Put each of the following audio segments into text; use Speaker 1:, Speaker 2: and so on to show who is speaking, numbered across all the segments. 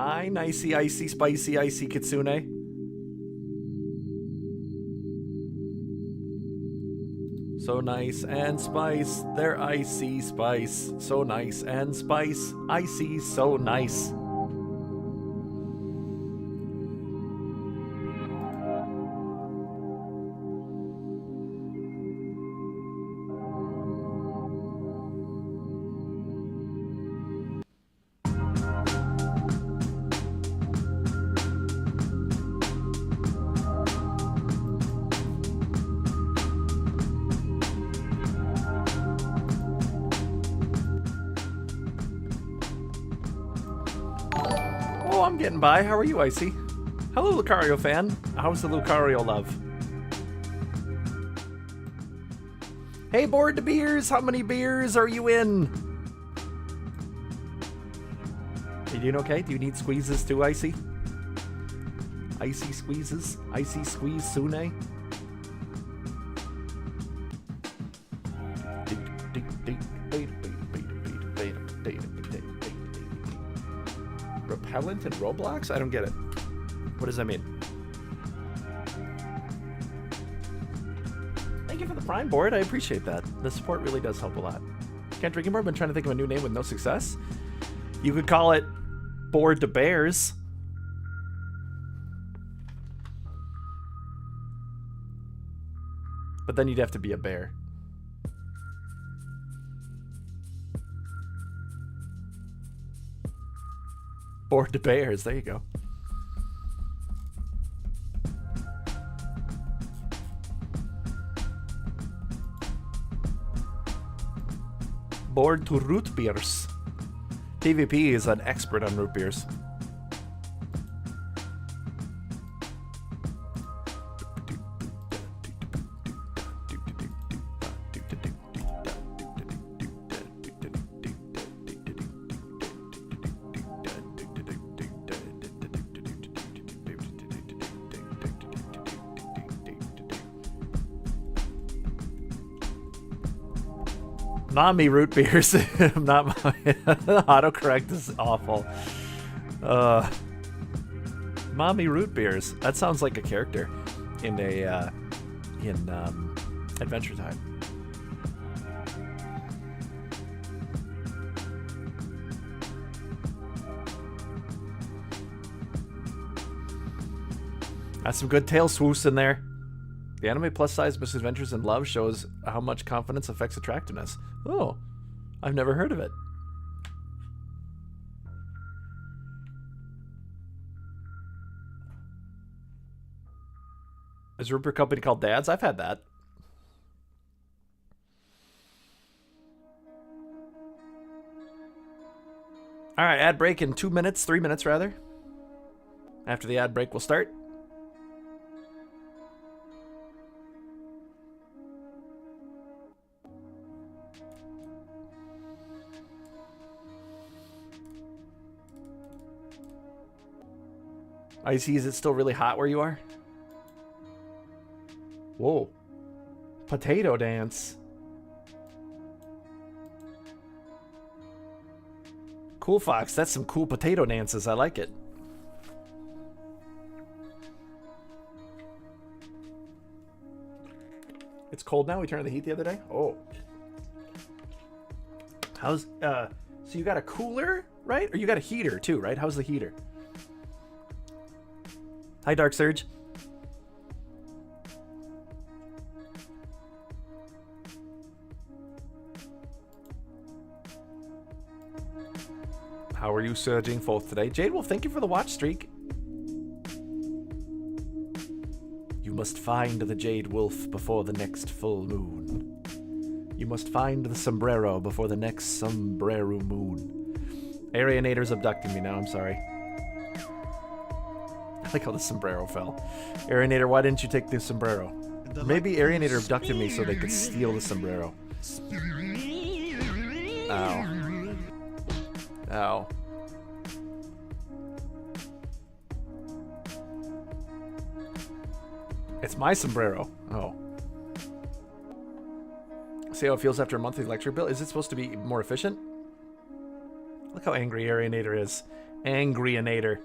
Speaker 1: Hi, nicey, icy, spicy, icy kitsune. So nice and spice, they're icy spice. So nice and spice, icy, so nice. Getting by. How are you, Icy? Hello, Lucario fan. How's the Lucario love? Hey, bored to beers. How many beers are you in? Are you doing okay? Do you need squeezes too, Icy? Icy squeezes? Icy squeeze Sune? Repellent in Roblox? I don't get it. What does that mean? Thank you for the Prime board. I appreciate that. The support really does help a lot. Can't drink anymore. I've been trying to think of a new name with no success. You could call it Bored to Bears. But then you'd have to be a bear. Bored to Bears, there you go. Bored to root beers. TVP is an expert on root beers. Mommy root beers. Not my autocorrect is awful. Mommy root beers. That sounds like a character in a Adventure Time. That's some good tail swoosh in there. The anime plus size misadventures in love shows how much confidence affects attractiveness. Oh, I've never heard of it. Is there a company called Dads? I've had that. All right, ad break in 2 minutes, 3 minutes rather. After the ad break, we'll start. Icy, is it still really hot where you are? Whoa. Potato dance. Cool, Fox. That's some cool potato dances. I like it. It's cold now. We turned on the heat the other day. Oh. How's, so you got a cooler, right? Or you got a heater too, right? How's the heater? Hi, Dark Surge. How are you surging forth today? Jade Wolf, thank you for the watch streak. You must find the Jade Wolf before the next full moon. You must find the sombrero before the next sombrero moon. Arianator's abducting me now, I'm sorry. I like how the sombrero fell. Arianator, why didn't you take the sombrero? Maybe Arianator abducted me so they could steal the sombrero. Ow. Ow. It's my sombrero. Oh. See how it feels after a monthly electric bill? Is it supposed to be more efficient? Look how angry Arianator is. Angryinator.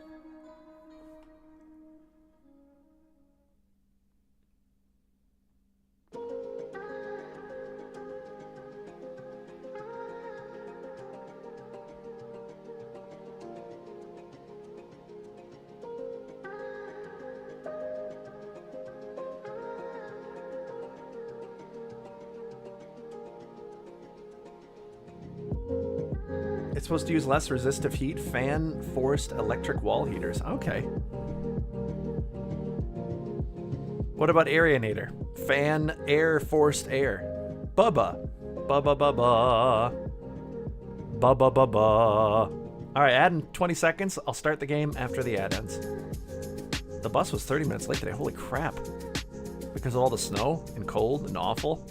Speaker 1: It's supposed to use less resistive heat, fan forced electric wall heaters. Okay. What about Aerinator? Fan air forced air. Bubba. Bubba bubba. Bubba bubba. Alright, add in 20 seconds. I'll start the game after the ad ends. The bus was 30 minutes late today. Holy crap. Because of all the snow and cold and awful.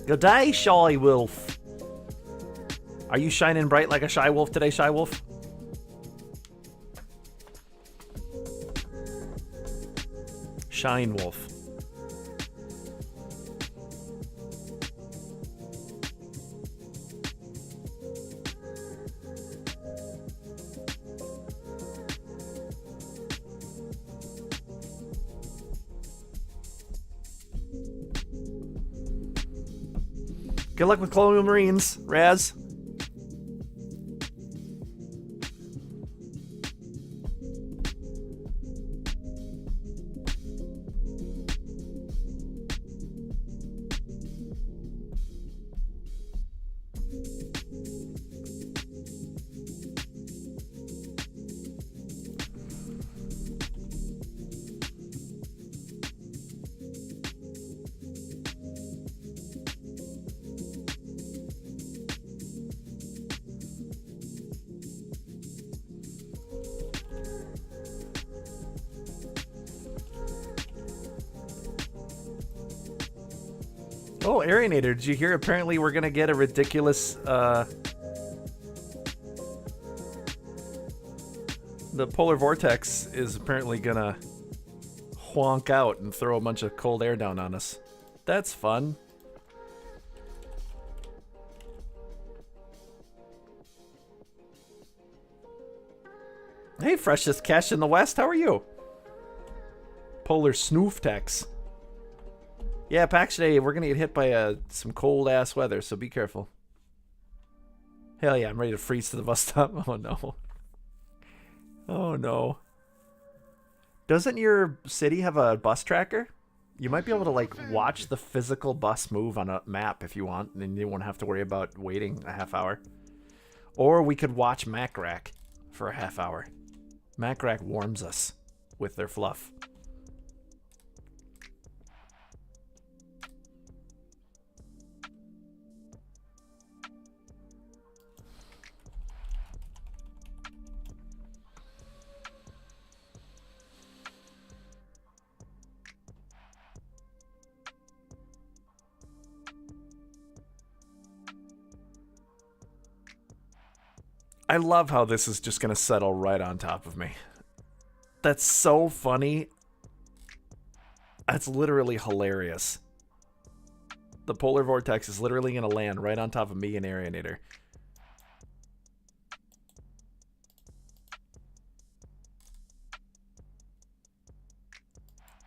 Speaker 1: Good day, Shy Wolf. Are you shining bright like a Shy Wolf today, Shy Wolf? Shine Wolf. Good luck with Colonial Marines, Raz. Oh, Aerinator, did you hear? Apparently we're gonna get a ridiculous, the polar vortex is apparently gonna honk out and throw a bunch of cold air down on us. That's fun. Hey, freshest cash in the West, how are you? Polar Snooftex. Yeah, PAX today, we're gonna get hit by some cold-ass weather, so be careful. Hell yeah, I'm ready to freeze to the bus stop. Oh no. Oh no. Doesn't your city have a bus tracker? You might be able to, like, watch the physical bus move on a map if you want, and then you won't have to worry about waiting a half hour. Or we could watch Macrack for a half hour. Macrack warms us with their fluff. I love how this is just going to settle right on top of me. That's so funny. That's literally hilarious. The polar vortex is literally going to land right on top of me and Aerinator.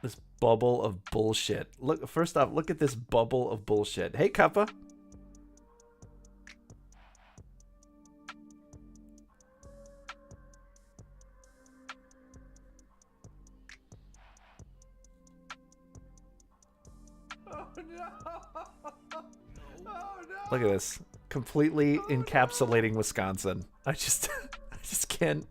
Speaker 1: This bubble of bullshit. Look, first off, look at this bubble of bullshit. Hey, Kappa. Look at this. Completely encapsulating Wisconsin. I just can't.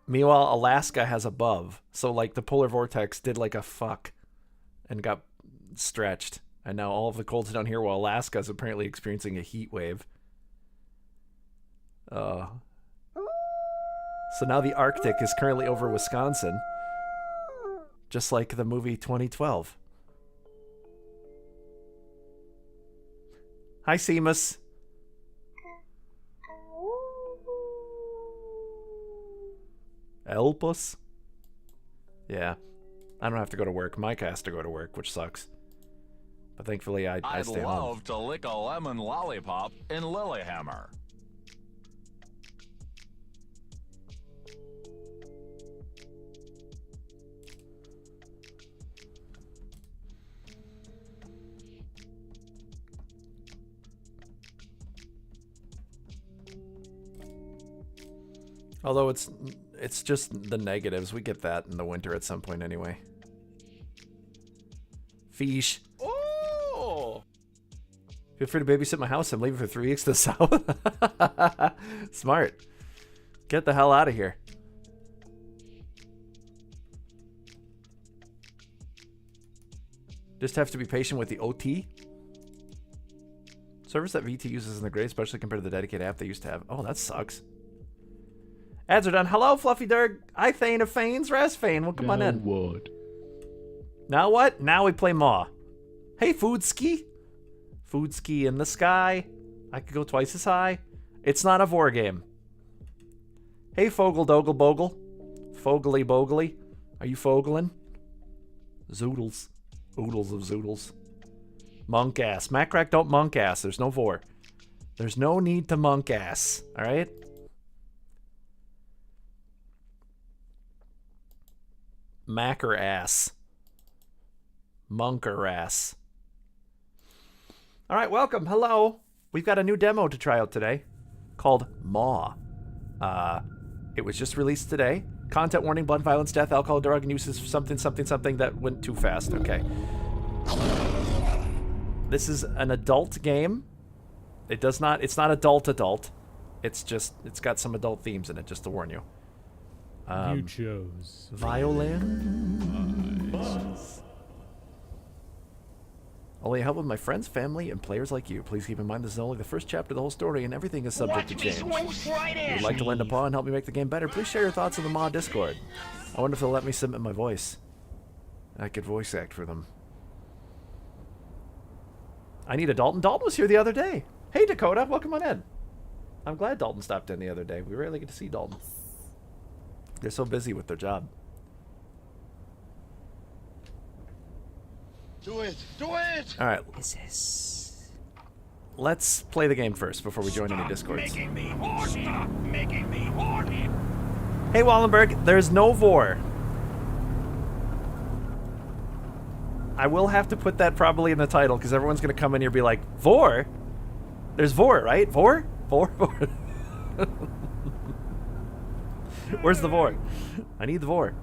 Speaker 1: Meanwhile, Alaska has above. So, like, the polar vortex did, like, a fuck and got stretched. And now all of the cold's down here while Alaska is apparently experiencing a heat wave. So now the Arctic is currently over Wisconsin. Just like the movie 2012. Hi, Seamus. Help us? Yeah. I don't have to go to work. Mike has to go to work, which sucks. But thankfully, I stay home.
Speaker 2: I'd love to lick a lemon lollipop in Lilyhammer.
Speaker 1: Although it's just the negatives. We get that in the winter at some point anyway. Fish.
Speaker 3: Oh!
Speaker 1: Feel free to babysit my house. I'm leaving for 3 weeks to the south. Smart. Get the hell out of here. Just have to be patient with the OT. Service that VT uses in the gray, especially compared to the dedicated app they used to have. Oh, that sucks. Ads are done. Hello, Fluffy Durg. I Thane of Fanes. Rasfane. Well, come on in.
Speaker 3: What?
Speaker 1: Now what? Now we play MAW. Hey, Foodski. Foodski in the sky. I could go twice as high. It's not a vore game. Hey, Fogel Dogle Bogle. Fogely Bogely. Are you fogling? Zoodles. Oodles of zoodles. Monk ass. Macrack, don't monk ass. There's no vore. There's no need to monk ass. Alright? Macker ass. Monker ass. Alright, welcome. Hello. We've got a new demo to try out today called MAW. It was just released today. Content warning, blood, violence, death, alcohol, drug, and uses something that went too fast. Okay. This is an adult game. It's not adult. It's got some adult themes in it, just to warn you.
Speaker 4: You chose
Speaker 1: Violin. Only help with my friends, family, and players like you. Please keep in mind this is only the first chapter of the whole story, and everything is subject to change. If you'd like to lend a paw and help me make the game better, please share your thoughts in the MAW Discord. I wonder if they'll let me submit my voice. I could voice act for them. I need a Dalton. Dalton was here the other day. Hey, Dakota, welcome on in. I'm glad Dalton stopped in the other day. We rarely get to see Dalton. They're so busy with their job.
Speaker 5: Do it! Do it!
Speaker 1: All right.
Speaker 4: Is this?
Speaker 1: Let's play the game first before we join any Discords.
Speaker 5: Making me horny! Stop making me horny!
Speaker 1: Hey, Wallenberg, there's no vore. I will have to put that probably in the title because everyone's going to come in here and be like, vore? There's vore, right? Vore? Vore? Vore? Where's the vore? I need the vore.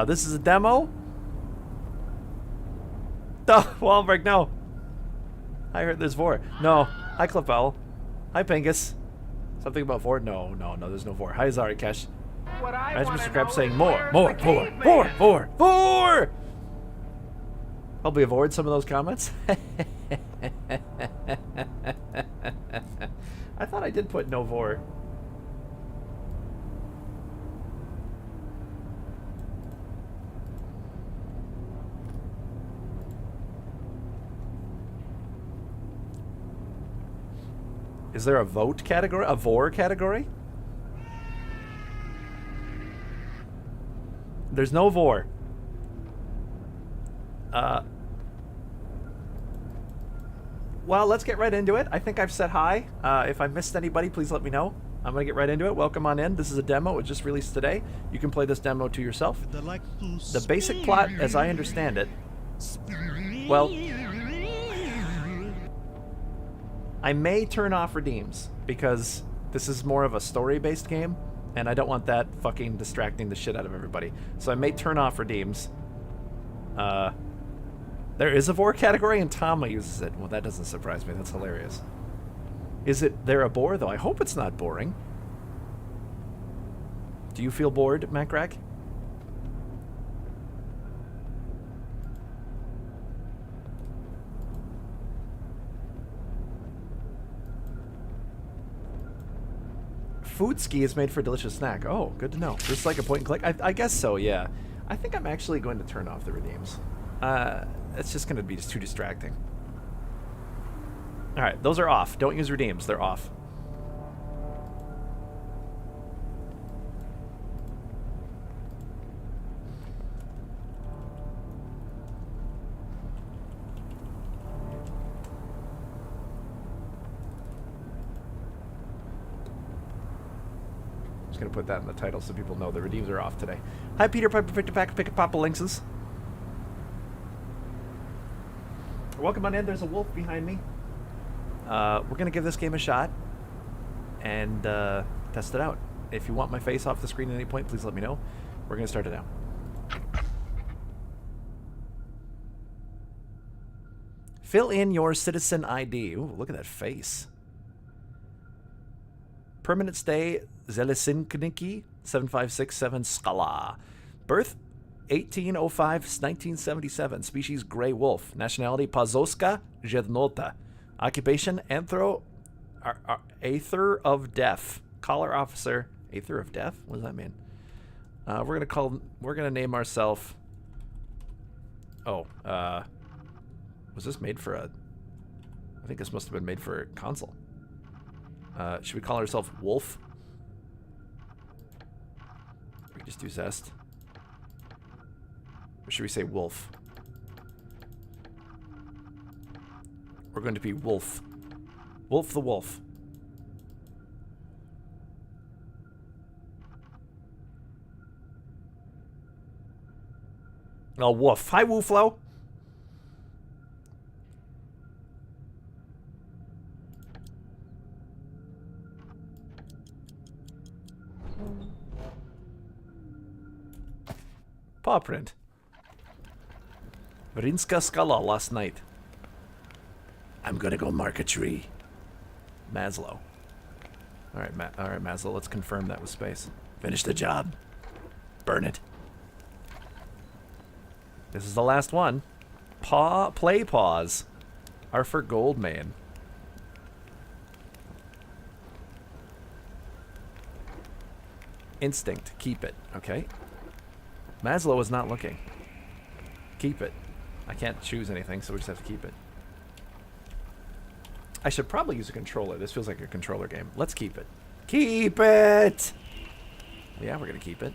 Speaker 1: This is a demo. Oh, Wallenberg, no. I heard there's vore. No. Hi, Cliff Powell. Hi, Pingus. Something about vore? No, there's no vore. Hi, Zari Kesh. Imagine Mr. Krabs saying more, vore. Probably avoid some of those comments. I thought I did put no vore. Is there a vote category? A vore category? There's no vore. Well, let's get right into it. I think I've said hi. If I missed anybody, please let me know. I'm going to get right into it. Welcome on in. This is a demo. It was just released today. You can play this demo to yourself. The basic plot, as I understand it, well, I may turn off redeems because this is more of a story-based game, and I don't want that fucking distracting the shit out of everybody. So I may turn off redeems. There is a vore category, and Tama uses it. Well, that doesn't surprise me. That's hilarious. Is there a bore, though? I hope it's not boring. Do you feel bored, Macrack? Food ski is made for a delicious snack. Oh, good to know. Just like a point and click? I guess so, yeah. I think I'm actually going to turn off the redeems. It's just going to be just too distracting. Alright, those are off. Don't use redeems. They're off. going to put that in the title so people know the redeems are off today. Hi, Peter Piper, Victor Pack, Pick Papa Lynxes. Welcome on in. There's a wolf behind me. We're going to give this game a shot and test it out. If you want my face off the screen at any point, please let me know. We're going to start it now. Fill in your citizen ID. Ooh, look at that face. Permanent stay, Zelesinkniki, 7567 Skala. Birth, 1805, 1977. Species, gray wolf. Nationality, Pazoska Jednota. Occupation, Anthro, Aether of Death. Collar officer, Aether of Death? What does that mean? We're gonna name ourselves... Oh, was this made for a... I think this must have been made for a console. Should we call ourselves Wolf? We can just do Zest. Or should we say Wolf? We're going to be Wolf. Wolf the Wolf. Oh, Wolf. Hi, Wooflo. Paw print. Vrinska Skala last night. I'm gonna go mark a tree. Maslow. Alright, Maslow, let's confirm that with space. Finish the job. Burn it. This is the last one. Play pause. Arthur Goldman. Instinct. Keep it. Okay. Maslow is not looking. Keep it. I can't choose anything, so we just have to keep it. I should probably use a controller. This feels like a controller game. Let's keep it. Keep it! Yeah, we're going to keep it.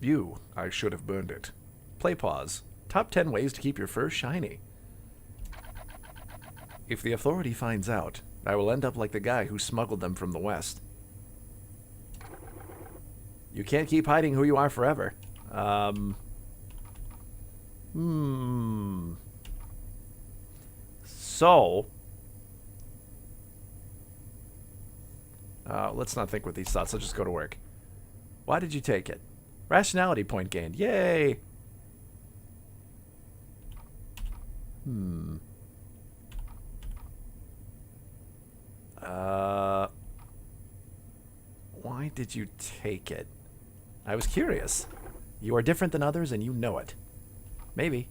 Speaker 1: View. I should have burned it. Play pause. Top 10 ways to keep your fur shiny. If the authority finds out, I will end up like the guy who smuggled them from the West. You can't keep hiding who you are forever. So, let's not think with these thoughts. Let's just go to work. Why did you take it? Rationality point gained. Yay! Why did you take it? I was curious. You are different than others and you know it. Maybe.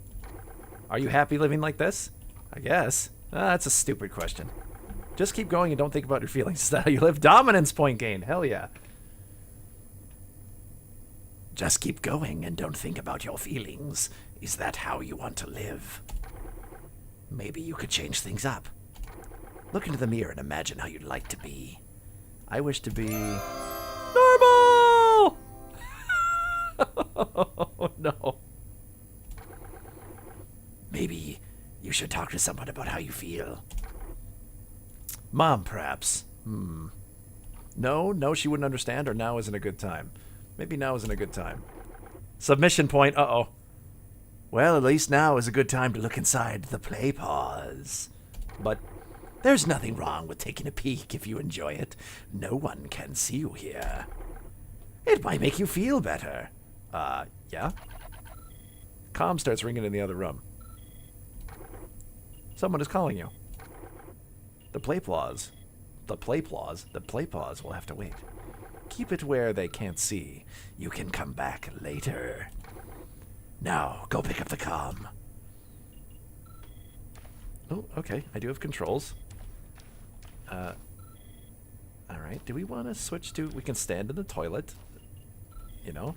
Speaker 1: Are you happy living like this? I guess. That's a stupid question. Just keep going and don't think about your feelings. Is that how you live? Dominance point gain. Hell yeah. Just keep going and don't think about your feelings. Is that how you want to live? Maybe you could change things up. Look into the mirror and imagine how you'd like to be. I wish to be... normal! Oh, no. Maybe you should talk to someone about how you feel. Mom, perhaps. No, she wouldn't understand, or now isn't a good time. Maybe now isn't a good time. Submission point, uh-oh. Well, at least now is a good time to look inside the play pause. But there's nothing wrong with taking a peek if you enjoy it. No one can see you here. It might make you feel better. Yeah? Comm starts ringing in the other room. Someone is calling you. The play pause will have to wait. Keep it where they can't see. You can come back later. Now, go pick up the comm. Oh, okay. I do have controls. Alright, do we want to switch to... We can stand in the toilet. You know?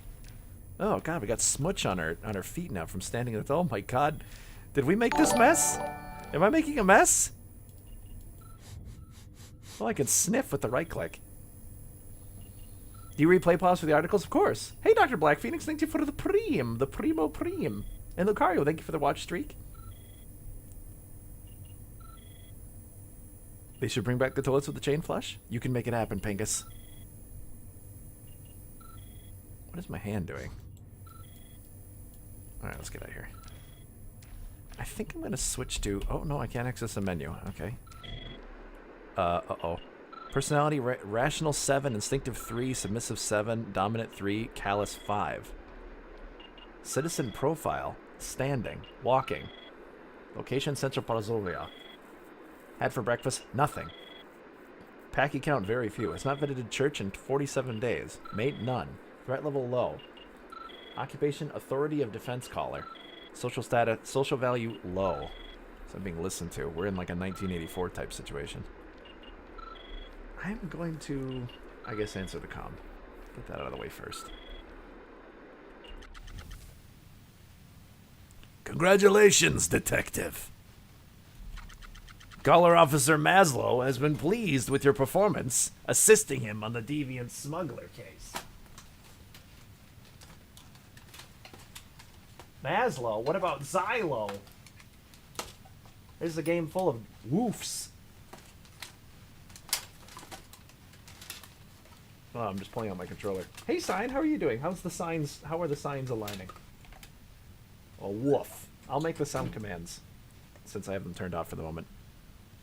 Speaker 1: Oh, God, we got smudge on our feet now from standing in the... Oh, my God. Did we make this mess? Am I making a mess? Well, I can sniff with the right click. Do you replay pause for the articles? Of course. Hey, Dr. Black Phoenix, thank you for the primo. And Lucario, thank you for the watch streak. They should bring back the toilets with the chain flush. You can make it happen, Pingus. What is my hand doing? Alright, let's get out of here. I think I'm going to switch to... Oh, no, I can't access the menu. Okay. Uh-oh. Personality, rational 7, instinctive 3, submissive 7, dominant 3, callous 5. Citizen profile, standing, walking. Location, Central Parzovia. Had for breakfast, nothing. Packy count, very few. Has not visited church in 47 days. Mate, none. Threat level, low. Occupation, authority of defense caller. Social status, social value, low. So I'm being listened to. We're in like a 1984 type situation. I'm going to, I guess, answer the comm. Get that out of the way first. Congratulations, detective. Caller Officer Maslow has been pleased with your performance, assisting him on the deviant smuggler case. Maslow? What about Xylo? This is a game full of woofs. Oh, I'm just pulling out my controller. Hey, sign, how are you doing? How's the signs? How are the signs aligning? Oh, woof. I'll make the sound commands, since I have them turned off for the moment.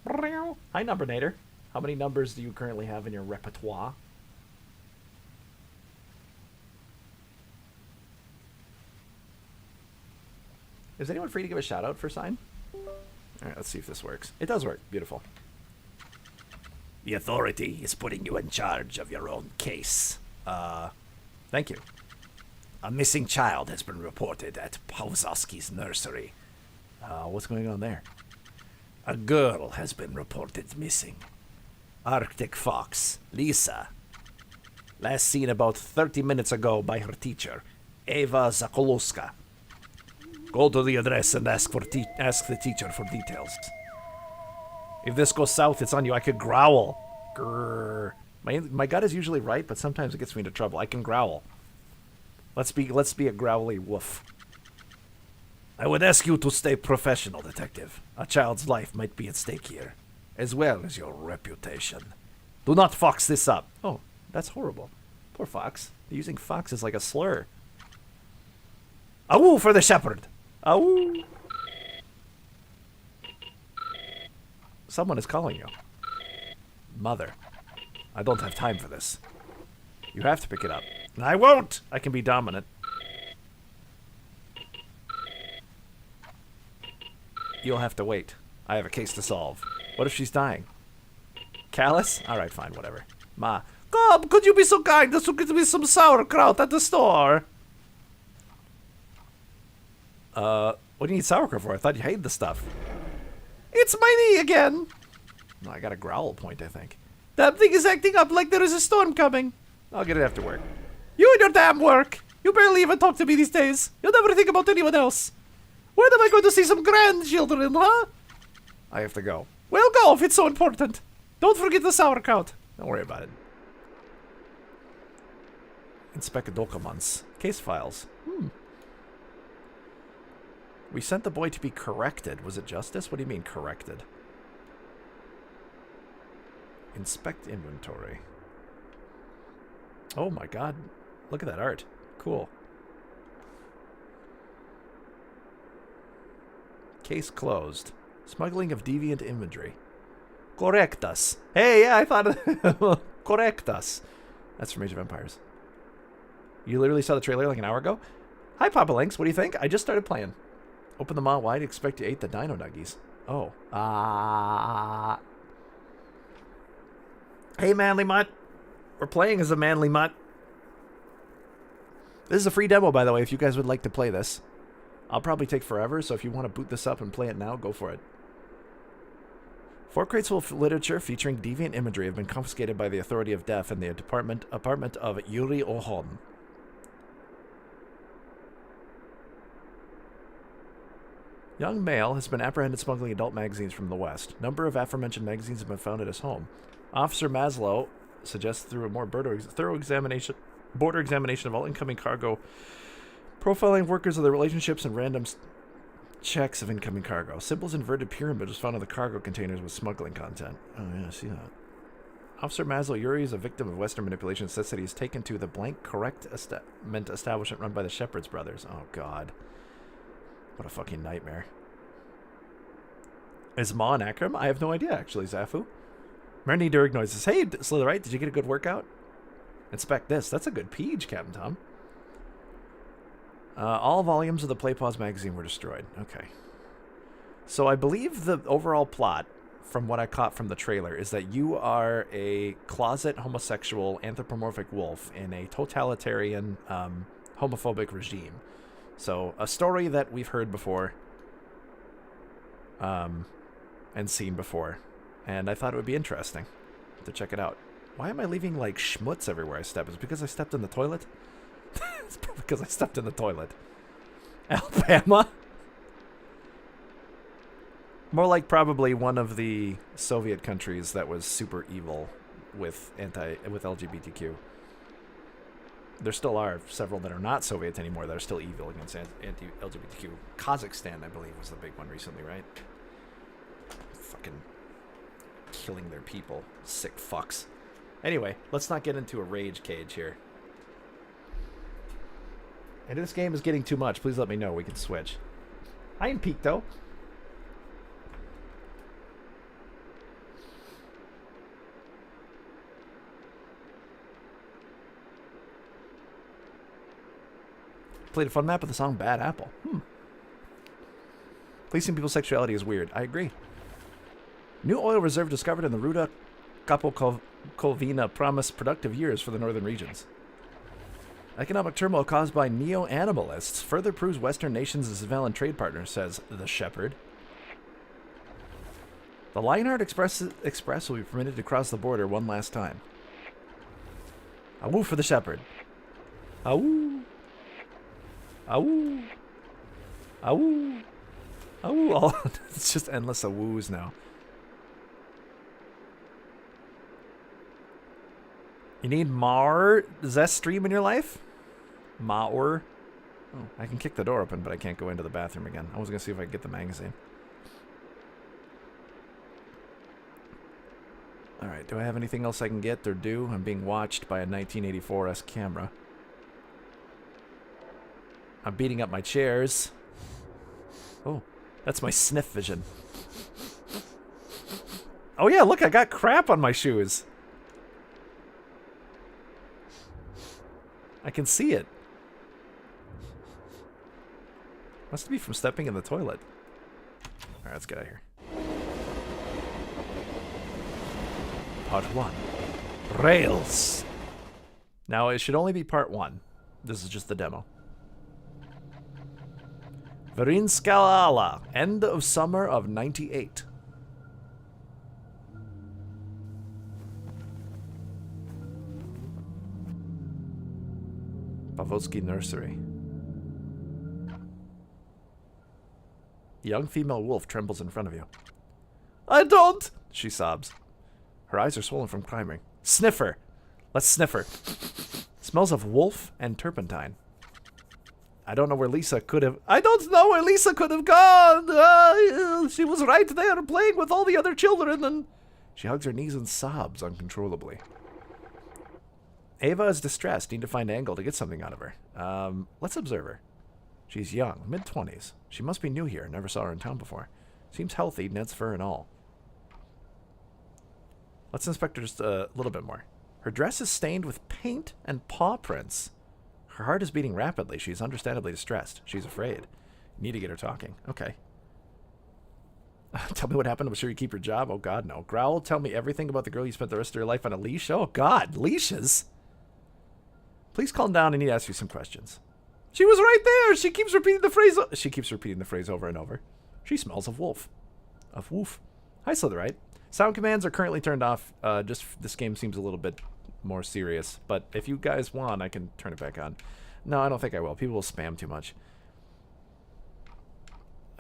Speaker 1: Hi, Numbernator. How many numbers do you currently have in your repertoire? Is anyone free to give a shout out for sign? Alright, let's see if this works. It does work. Beautiful. The authority is putting you in charge of your own case. Thank you. A missing child has been reported at Pawlowski's nursery. What's going on there? A girl has been reported missing. Arctic Fox, Lisa. Last seen about 30 minutes ago by her teacher, Eva Zakoluska. Go to the address and ask the teacher for details. If this goes south, it's on you. I could growl. Grrr. My gut is usually right, but sometimes it gets me into trouble. I can growl. Let's be a growly woof. I would ask you to stay professional, detective. A child's life might be at stake here, as well as your reputation. Do not fox this up. Oh, that's horrible. Poor Fox. They're using fox as like a slur. Awoo for the shepherd. Awoo. Someone is calling you. Mother. I don't have time for this. You have to pick it up. I won't! I can be dominant. You'll have to wait. I have a case to solve. What if she's dying? Callous? Alright, fine, whatever. Ma. Come, could you be so kind as to get me some sauerkraut at the store? What do you need sauerkraut for? I thought you hated the stuff. It's my knee again! No, I got a growl point, I think. That thing is acting up like there is a storm coming. I'll get it after work. You and your damn work! You barely even talk to me these days. You'll never think about anyone else. When am I going to see some grandchildren, huh? I have to go. Well, go if it's so important. Don't forget the sauerkraut. Don't worry about it. Inspect documents. Case files. We sent the boy to be corrected. Was it justice? What do you mean, corrected? Inspect inventory. Oh my god. Look at that art. Cool. Case closed. Smuggling of deviant imagery. Correct us. Hey, yeah, I thought... Correct us. That's from Age of Empires. You literally saw the trailer like an hour ago? Hi, Papa Links. What do you think? I just started playing. Open the MAW wide. Expect you ate the dino nuggies. Oh. Hey, Manly Mutt. We're playing as a Manly Mutt. This is a free demo, by the way, if you guys would like to play this. I'll probably take forever, so if you want to boot this up and play it now, go for it. 4 crates full of literature featuring deviant imagery have been confiscated by the Authority of Death in the apartment of Yuri Ohon. Young male has been apprehended smuggling adult magazines from the West. Number of aforementioned magazines have been found at his home. Officer Maslow suggests through a more thorough examination of all incoming cargo, profiling workers of their relationships and random Checks of incoming cargo. Symbol's inverted pyramid was found on the cargo containers with smuggling content. Oh yeah, I see that. Officer Maslow Yuri is a victim of Western manipulation. Says that he's taken to the blank correct establishment run by the Shepherd's brothers. Oh god. What a fucking nightmare. Is Ma and Akram? I have no idea, actually, Zafu. Marnie Durignoy says, hey, Slitherite, did you get a good workout? Inspect this. That's a good page, Captain Tom. All volumes of the Play Pause magazine were destroyed. Okay. So I believe the overall plot, from what I caught from the trailer, is that you are a closet homosexual anthropomorphic wolf in a totalitarian homophobic regime. So a story that we've heard before and seen before. And I thought it would be interesting to check it out. Why am I leaving like schmutz everywhere I step? Is it because I stepped in the toilet? It's probably because I stepped in the toilet. Alabama? More like probably one of the Soviet countries that was super evil with LGBTQ. There still are several that are not Soviet anymore that are still evil against anti-LGBTQ. Kazakhstan, I believe, was the big one recently, right? Fucking killing their people. Sick fucks. Anyway, let's not get into a rage cage here. And if this game is getting too much, please let me know. We can switch. I am peaked, though. Played a fun map with the song Bad Apple. Policing people's sexuality is weird. I agree. New oil reserve discovered in the Ruda Kapokovina promise productive years for the northern regions. Economic turmoil caused by neo-animalists further proves Western nations as valid trade partners, says the Shepherd. The Lionheart Express will be permitted to cross the border one last time. Awoo for the Shepherd. Awoo. Awoo. Awoo. Awoo. Oh, it's just endless awoos now. You need more Zest stream in your life? MAW? Oh, I can kick the door open, but I can't go into the bathroom again. I was going to see if I could get the magazine. Alright, do I have anything else I can get or do? I'm being watched by a 1984-esque camera. I'm beating up my chairs. Oh, that's my sniff vision. Oh yeah, look, I got crap on my shoes. I can see it. Must be from stepping in the toilet. Alright, let's get out of here. Part 1. Rails. Now, it should only be part 1. This is just the demo. Verinskala, end of summer of 98. Pavotsky Nursery. Young female wolf trembles in front of you. I don't! She sobs. Her eyes are swollen from climbing. Sniffer! Let's sniff her. Smells of wolf and turpentine. I don't know where Lisa could have... I don't know where Lisa could have gone! She was right there playing with all the other children and... She hugs her knees and sobs uncontrollably. Ava is distressed. Need to find Angle to get something out of her. Let's observe her. She's young, mid-20s. She must be new here. Never saw her in town before. Seems healthy, Ned's fur and all. Let's inspect her just a little bit more. Her dress is stained with paint and paw prints. Her heart is beating rapidly. She's understandably distressed. She's afraid. You need to get her talking. Okay. Tell me what happened. I'm sure you keep your job. Oh, God, no. Growl, tell me everything about the girl you spent the rest of your life on a leash. Oh, God, leashes? Please calm down. I need to ask you some questions. She was right there. She keeps repeating the phrase. She keeps repeating the phrase over and over. She smells of wolf. Of woof. Hi, Slitherite. Sound commands are currently turned off. Just this game seems a little bit more serious. But if you guys want, I can turn it back on. No, I don't think I will. People will spam too much.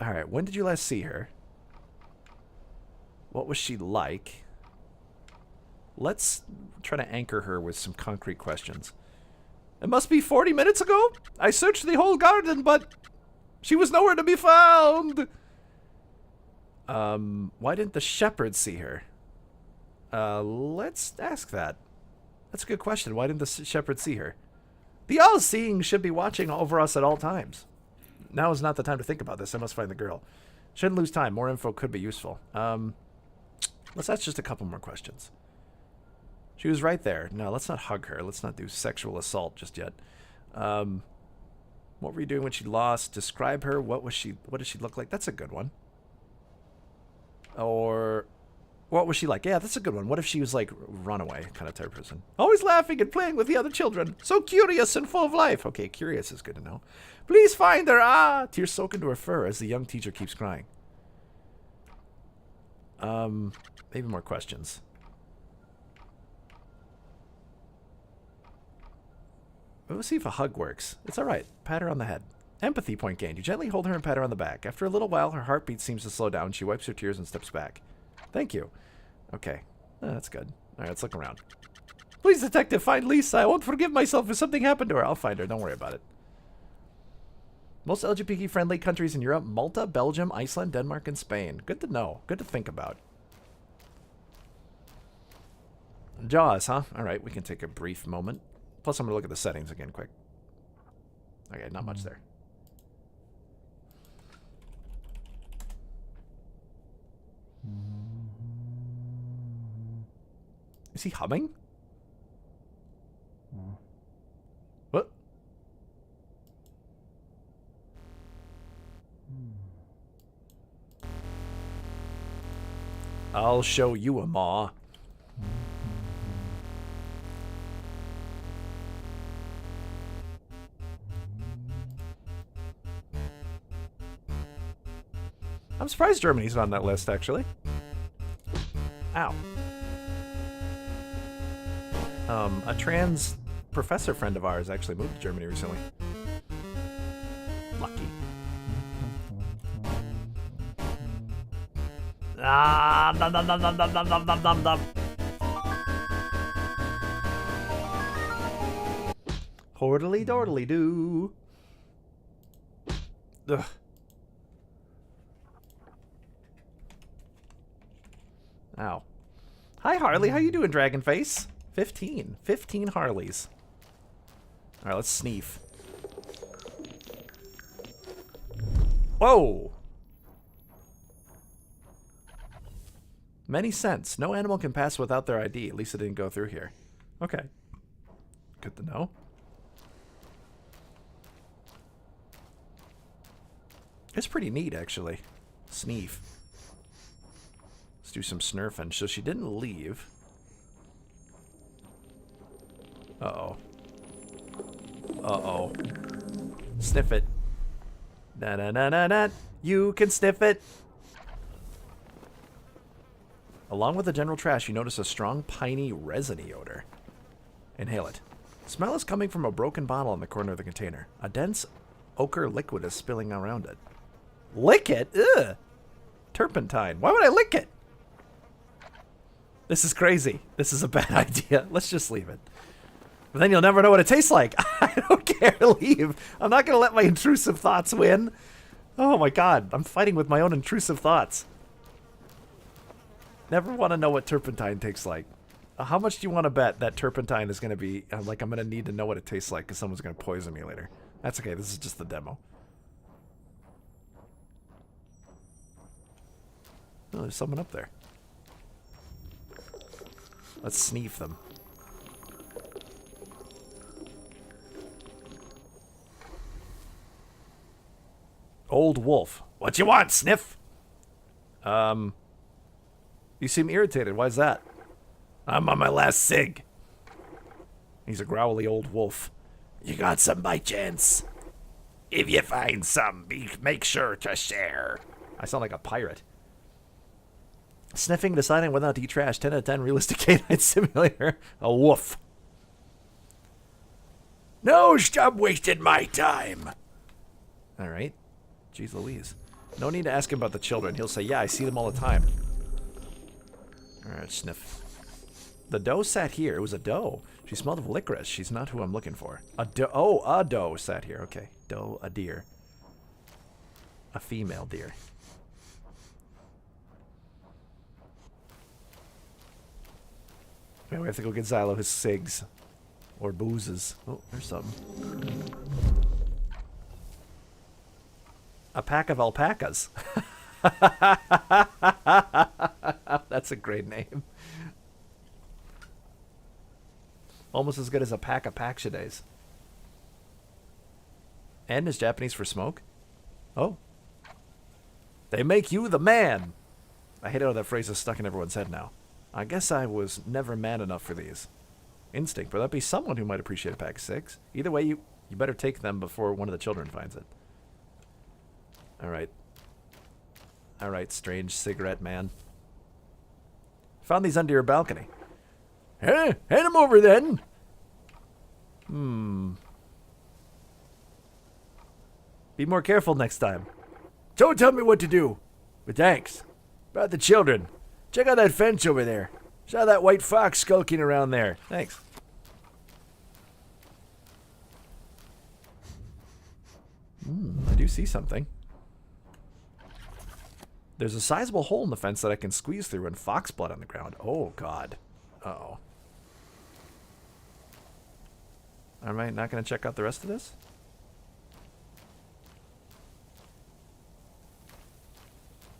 Speaker 1: Alright, when did you last see her? What was she like? Let's try to anchor her with some concrete questions. It must be 40 minutes ago? I searched the whole garden, but... She was nowhere to be found! Why didn't the shepherd see her? Let's ask that. That's a good question. Why didn't the shepherd see her? The all-seeing should be watching over us at all times. Now is not the time to think about this. I must find the girl. Shouldn't lose time. More info could be useful. Let's ask just a couple more questions. She was right there. No, let's not hug her. Let's not do sexual assault just yet. What were you doing when she lost? Describe her. What did she look like? That's a good one. Or what was she like? Yeah, that's a good one. What if she was like runaway kind of type of person? Always laughing and playing with the other children. So curious and full of life. Okay, curious is good to know. Please find her. Ah, tears soak into her fur as the young teacher keeps crying. Maybe more questions. We'll see if a hug works. It's alright. Pat her on the head. Empathy point gained. You gently hold her and pat her on the back. After a little while, her heartbeat seems to slow down. She wipes her tears and steps back. Thank you. Okay. That's good. Alright, let's look around. Please, detective, find Lisa. I won't forgive myself if something happened to her. I'll find her. Don't worry about it. Most LGBT-friendly countries in Europe: Malta, Belgium, Iceland, Denmark, and Spain. Good to know. Good to think about. Jaws, huh? Alright, we can take a brief moment. Plus, I'm going to look at the settings again quick. Okay, not much there. Is he humming? What? I'll show you a MAW. I'm surprised Germany's not on that list, actually. Ow. A trans professor friend of ours actually moved to Germany recently. Lucky. Ah, dum dum dum dum dum dum dum dum dum dum. Hortily dortily doo. Ugh. Ow. Hi, Harley. How you doing, Dragonface? 15. 15 Harleys. Alright, let's sneef. Whoa! Many cents. No animal can pass without their ID. At least it didn't go through here. Okay. Good to know. It's pretty neat, actually. Sneef. Let's do some snurfing. So she didn't leave. Uh-oh. Uh-oh. Sniff it. Na-na-na-na-na. You can sniff it. Along with the general trash, you notice a strong, piney, resiny odor. Inhale it. Smell is coming from a broken bottle in the corner of the container. A dense ochre liquid is spilling around it. Lick it? Ugh! Turpentine. Why would I lick it? This is crazy. This is a bad idea. Let's just leave it. But then you'll never know what it tastes like. I don't care. Leave. I'm not going to let my intrusive thoughts win. Oh my god. I'm fighting with my own intrusive thoughts. Never want to know what turpentine tastes like. How much do you want to bet that turpentine is going to be... like, I'm going to need to know what it tastes like because someone's going to poison me later. That's okay. This is just the demo. Oh, there's someone up there. Let's sneef them. Old wolf. What you want, Sniff? You seem irritated. Why's that? I'm on my last cig. He's a growly old wolf. You got some by chance? If you find some, make sure to share. I sound like a pirate. Sniffing, deciding whether or not to eat trash. 10 out of 10 realistic canine simulator. A woof. No, stop wasting my time. Alright. Jeez Louise. No need to ask him about the children. He'll say, yeah, I see them all the time. Alright, sniff. The doe sat here. It was a doe. She smelled of licorice. She's not who I'm looking for. A doe. Oh, a doe sat here. Okay. Doe, a deer. A female deer. Yeah, we have to go get Xylo his cigs. Or boozes. Oh, there's something. A pack of alpacas. That's a great name. Almost as good as a pack of Pakshidays. And is Japanese for smoke? Oh. They make you the man. I hate how that phrase is stuck in everyone's head now. I guess I was never man enough for these. Instinct, but that'd be someone who might appreciate a pack of six. Either way, you better take them before one of the children finds it. Alright. Alright, strange cigarette man. Found these under your balcony. Hand them over then. Be more careful next time. Don't tell me what to do. But thanks. About the children. Check out that fence over there. Saw that white fox skulking around there. Thanks. I do see something. There's a sizable hole in the fence that I can squeeze through and fox blood on the ground. Oh, God. Uh-oh. Am I not going to check out the rest of this?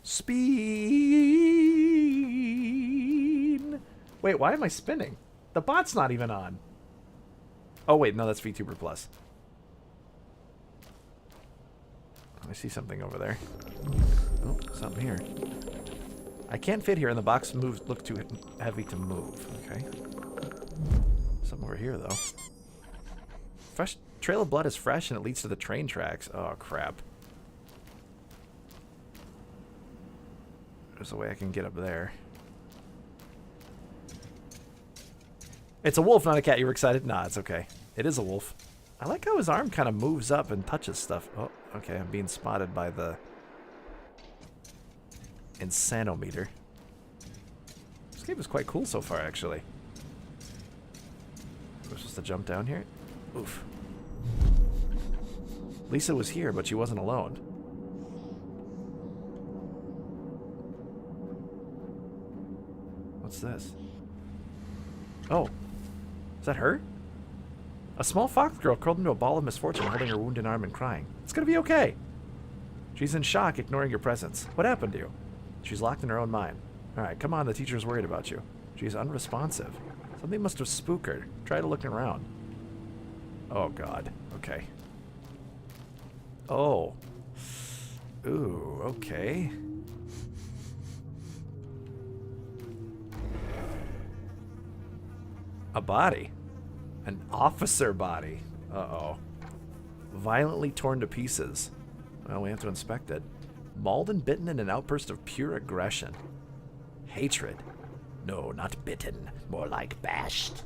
Speaker 1: Speed. Wait, why am I spinning? The bot's not even on. Oh, wait, no, that's VTuber Plus. I see something over there. Oh, something here. I can't fit here, and the box moves look too heavy to move. Okay. Something over here, though. Fresh trail of blood is fresh, and it leads to the train tracks. Oh, crap. There's a way I can get up there. It's a wolf, not a cat. You were excited? Nah, it's okay. It is a wolf. I like how his arm kind of moves up and touches stuff. Oh, okay. I'm being spotted by the Insanometer. This game is quite cool so far, actually. We're supposed to jump down here? Oof. Lisa was here, but she wasn't alone. What's this? Oh. Is that her? A small fox girl curled into a ball of misfortune, holding her wounded arm and crying. It's gonna be okay. She's in shock, ignoring your presence. What happened to you? She's locked in her own mind. Alright, come on, the teacher's worried about you. She's unresponsive. Something must have spooked her. Try to look around. Oh, God. Okay. Oh. Ooh, okay. A body. An officer body. Uh-oh. Violently torn to pieces. Well, we have to inspect it. Mauled and bitten in an outburst of pure aggression. Hatred. No, not bitten. More like bashed.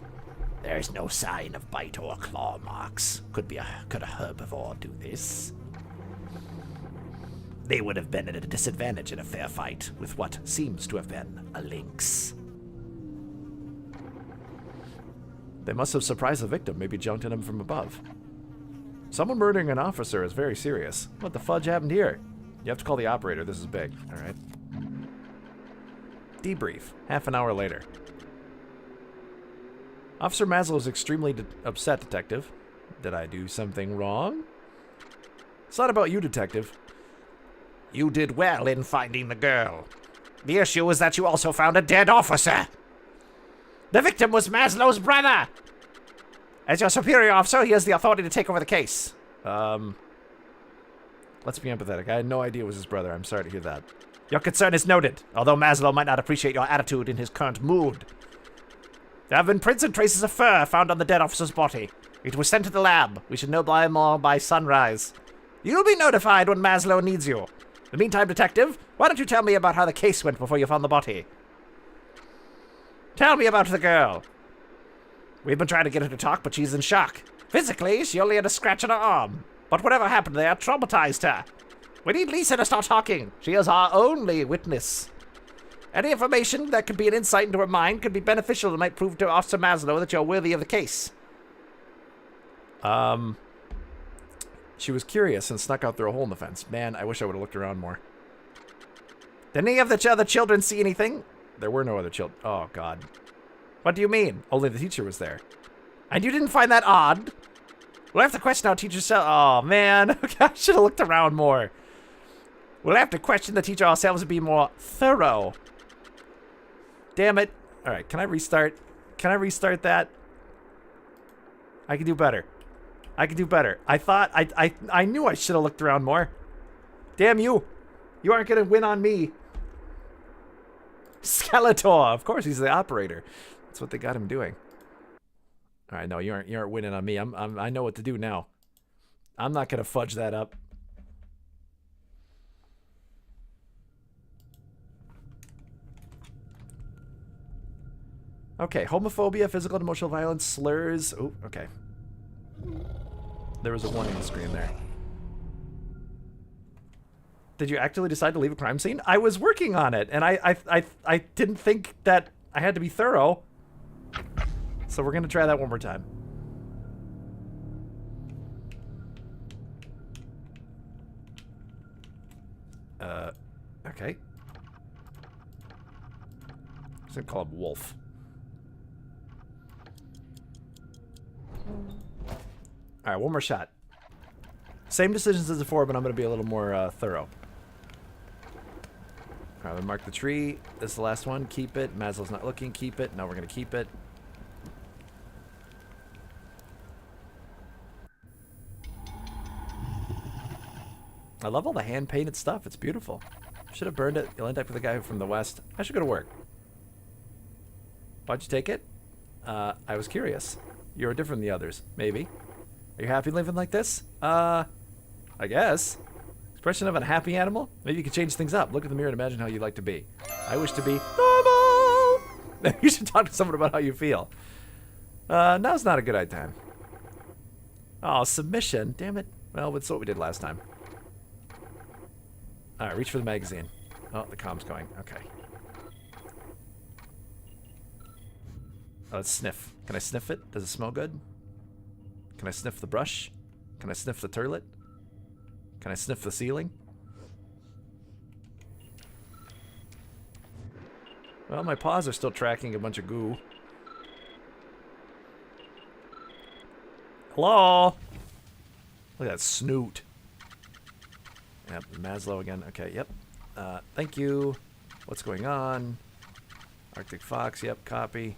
Speaker 1: There's no sign of bite or claw marks. Could a herbivore do this? They would have been at a disadvantage in a fair fight with what seems to have been a lynx. They must have surprised the victim, maybe jumped at him from above. Someone murdering an officer is very serious. What the fudge happened here? You have to call the operator, this is big. Alright. Debrief. Half an hour later. Officer Maslow is extremely upset, Detective. Did I do something wrong? It's not about you, Detective. You did well in finding the girl. The issue is that you also found a dead officer. The victim was Maslow's brother. As your superior officer, he has the authority to take over the case. Let's be empathetic. I had no idea it was his brother. I'm sorry to hear that. Your concern is noted, although Maslow might not appreciate your attitude in his current mood. There have been prints and traces of fur found on the dead officer's body. It was sent to the lab. We should know more by sunrise. You'll be notified when Maslow needs you. In the meantime, Detective, why don't you tell me about how the case went before you found the body? Tell me about the girl. We've been trying to get her to talk, but she's in shock. Physically, she only had a scratch on her arm. But whatever happened there traumatized her. We need Lisa to start talking. She is our only witness. Any information that could be an insight into her mind could be beneficial and might prove to Officer Maslow that you're worthy of the case. She was curious and snuck out through a hole in the fence. Man, I wish I would have looked around more. Did any of the other children see anything? There were no other children. Oh, God. What do you mean? Only the teacher was there. And you didn't find that odd? We'll have to question our teacher. Oh, man. I should have looked around more. We'll have to question the teacher ourselves and be more thorough. Damn it. All right, can I restart? Can I restart that? I can do better. I can do better. I thought I knew I should have looked around more. Damn you. You aren't going to win on me. Skeletor. Of course, he's the operator. That's what they got him doing. All right, no, you aren't winning on me. I know what to do now. I'm not going to fudge that up. Okay, homophobia, physical and emotional violence, slurs. Oh, okay. There was a warning on the screen there. Did you actually decide to leave a crime scene? I was working on it, and I didn't think that I had to be thorough. So we're gonna try that one more time. Okay. I'm just gonna call him Wolf. Alright, one more shot. Same decisions as before, but I'm going to be a little more thorough. Alright, I'm going to mark the tree. This is the last one. Keep it. Maslow's not looking. Keep it. No, we're going to keep it. I love all the hand-painted stuff. It's beautiful. Should have burned it. You'll end up with a guy from the west. I should go to work. Why'd you take it? I was curious. You were different than the others. Maybe. Are you happy living like this? I guess. Expression of a happy animal? Maybe you can change things up. Look in the mirror and imagine how you'd like to be. I wish to be normal. You should talk to someone about how you feel. Now's not a good time. Oh, submission. Damn it. Well, that's what we did last time. Alright, reach for the magazine. Oh, the comm's going. Okay. Let's sniff. Can I sniff it? Does it smell good? Can I sniff the brush? Can I sniff the turlet? Can I sniff the ceiling? Well, my paws are still tracking a bunch of goo. Hello? Look at that snoot. Yep, Maslow again. Okay, yep. Thank you. What's going on? Arctic Fox, yep, copy.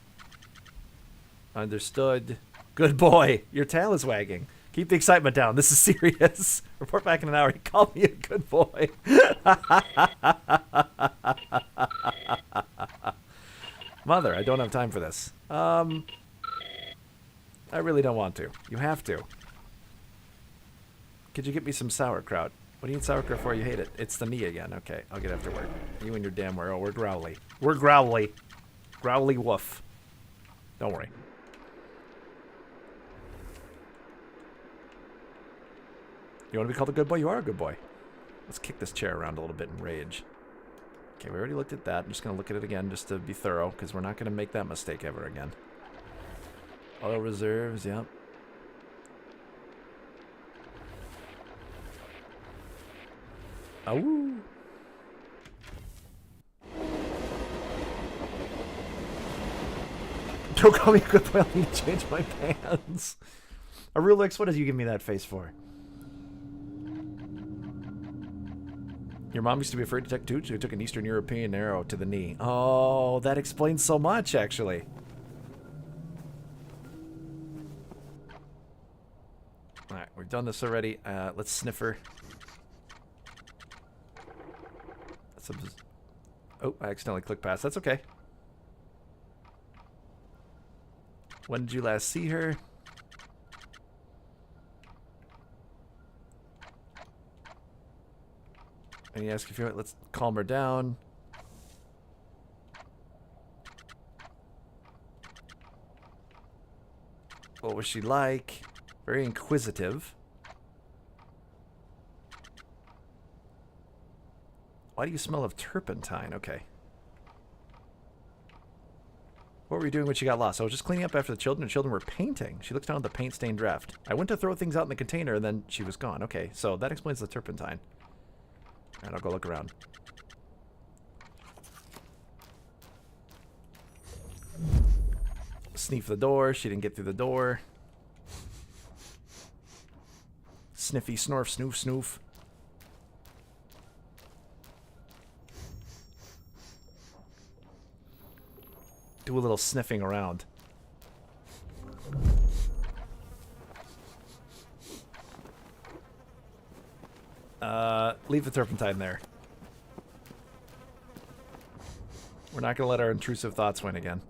Speaker 1: Understood. Good boy. Your tail is wagging. Keep the excitement down. This is serious. Report back in an hour. He called me a good boy. Mother, I don't have time for this. I really don't want to. You have to. Could you get me some sauerkraut? What do you need sauerkraut for? You hate it. It's the knee again. Okay, I'll get after work. You and your damn where. Oh, we're growly. We're growly. Growly woof. Don't worry. You want to be called a good boy? You are a good boy. Let's kick this chair around a little bit in rage. Okay, we already looked at that. I'm just going to look at it again just to be thorough, because we're not going to make that mistake ever again. Auto reserves, yep. Oh. Don't call me a good boy. I need to change my pants. A real X, what did you give me that face for? Your mom used to be afraid to take toots, who took an Eastern European arrow to the knee. Oh, that explains so much, actually. Alright, we've done this already. Let's sniff her. Oh, I accidentally clicked past. That's okay. When did you last see her? And you ask if you want, let's calm her down. What was she like? Very inquisitive. Why do you smell of turpentine? Okay. What what were you doing when she got lost? I was just cleaning up after the children. The children were painting. She looks down at the paint-stained draft. I went to throw things out in the container, and then she was gone. Okay, so that explains the turpentine. All right, I'll go look around. Sniff the door. She didn't get through the door. Sniffy, snorf, snoof, snoof. Do a little sniffing around. Leave the turpentine there. We're not going to let our intrusive thoughts win again.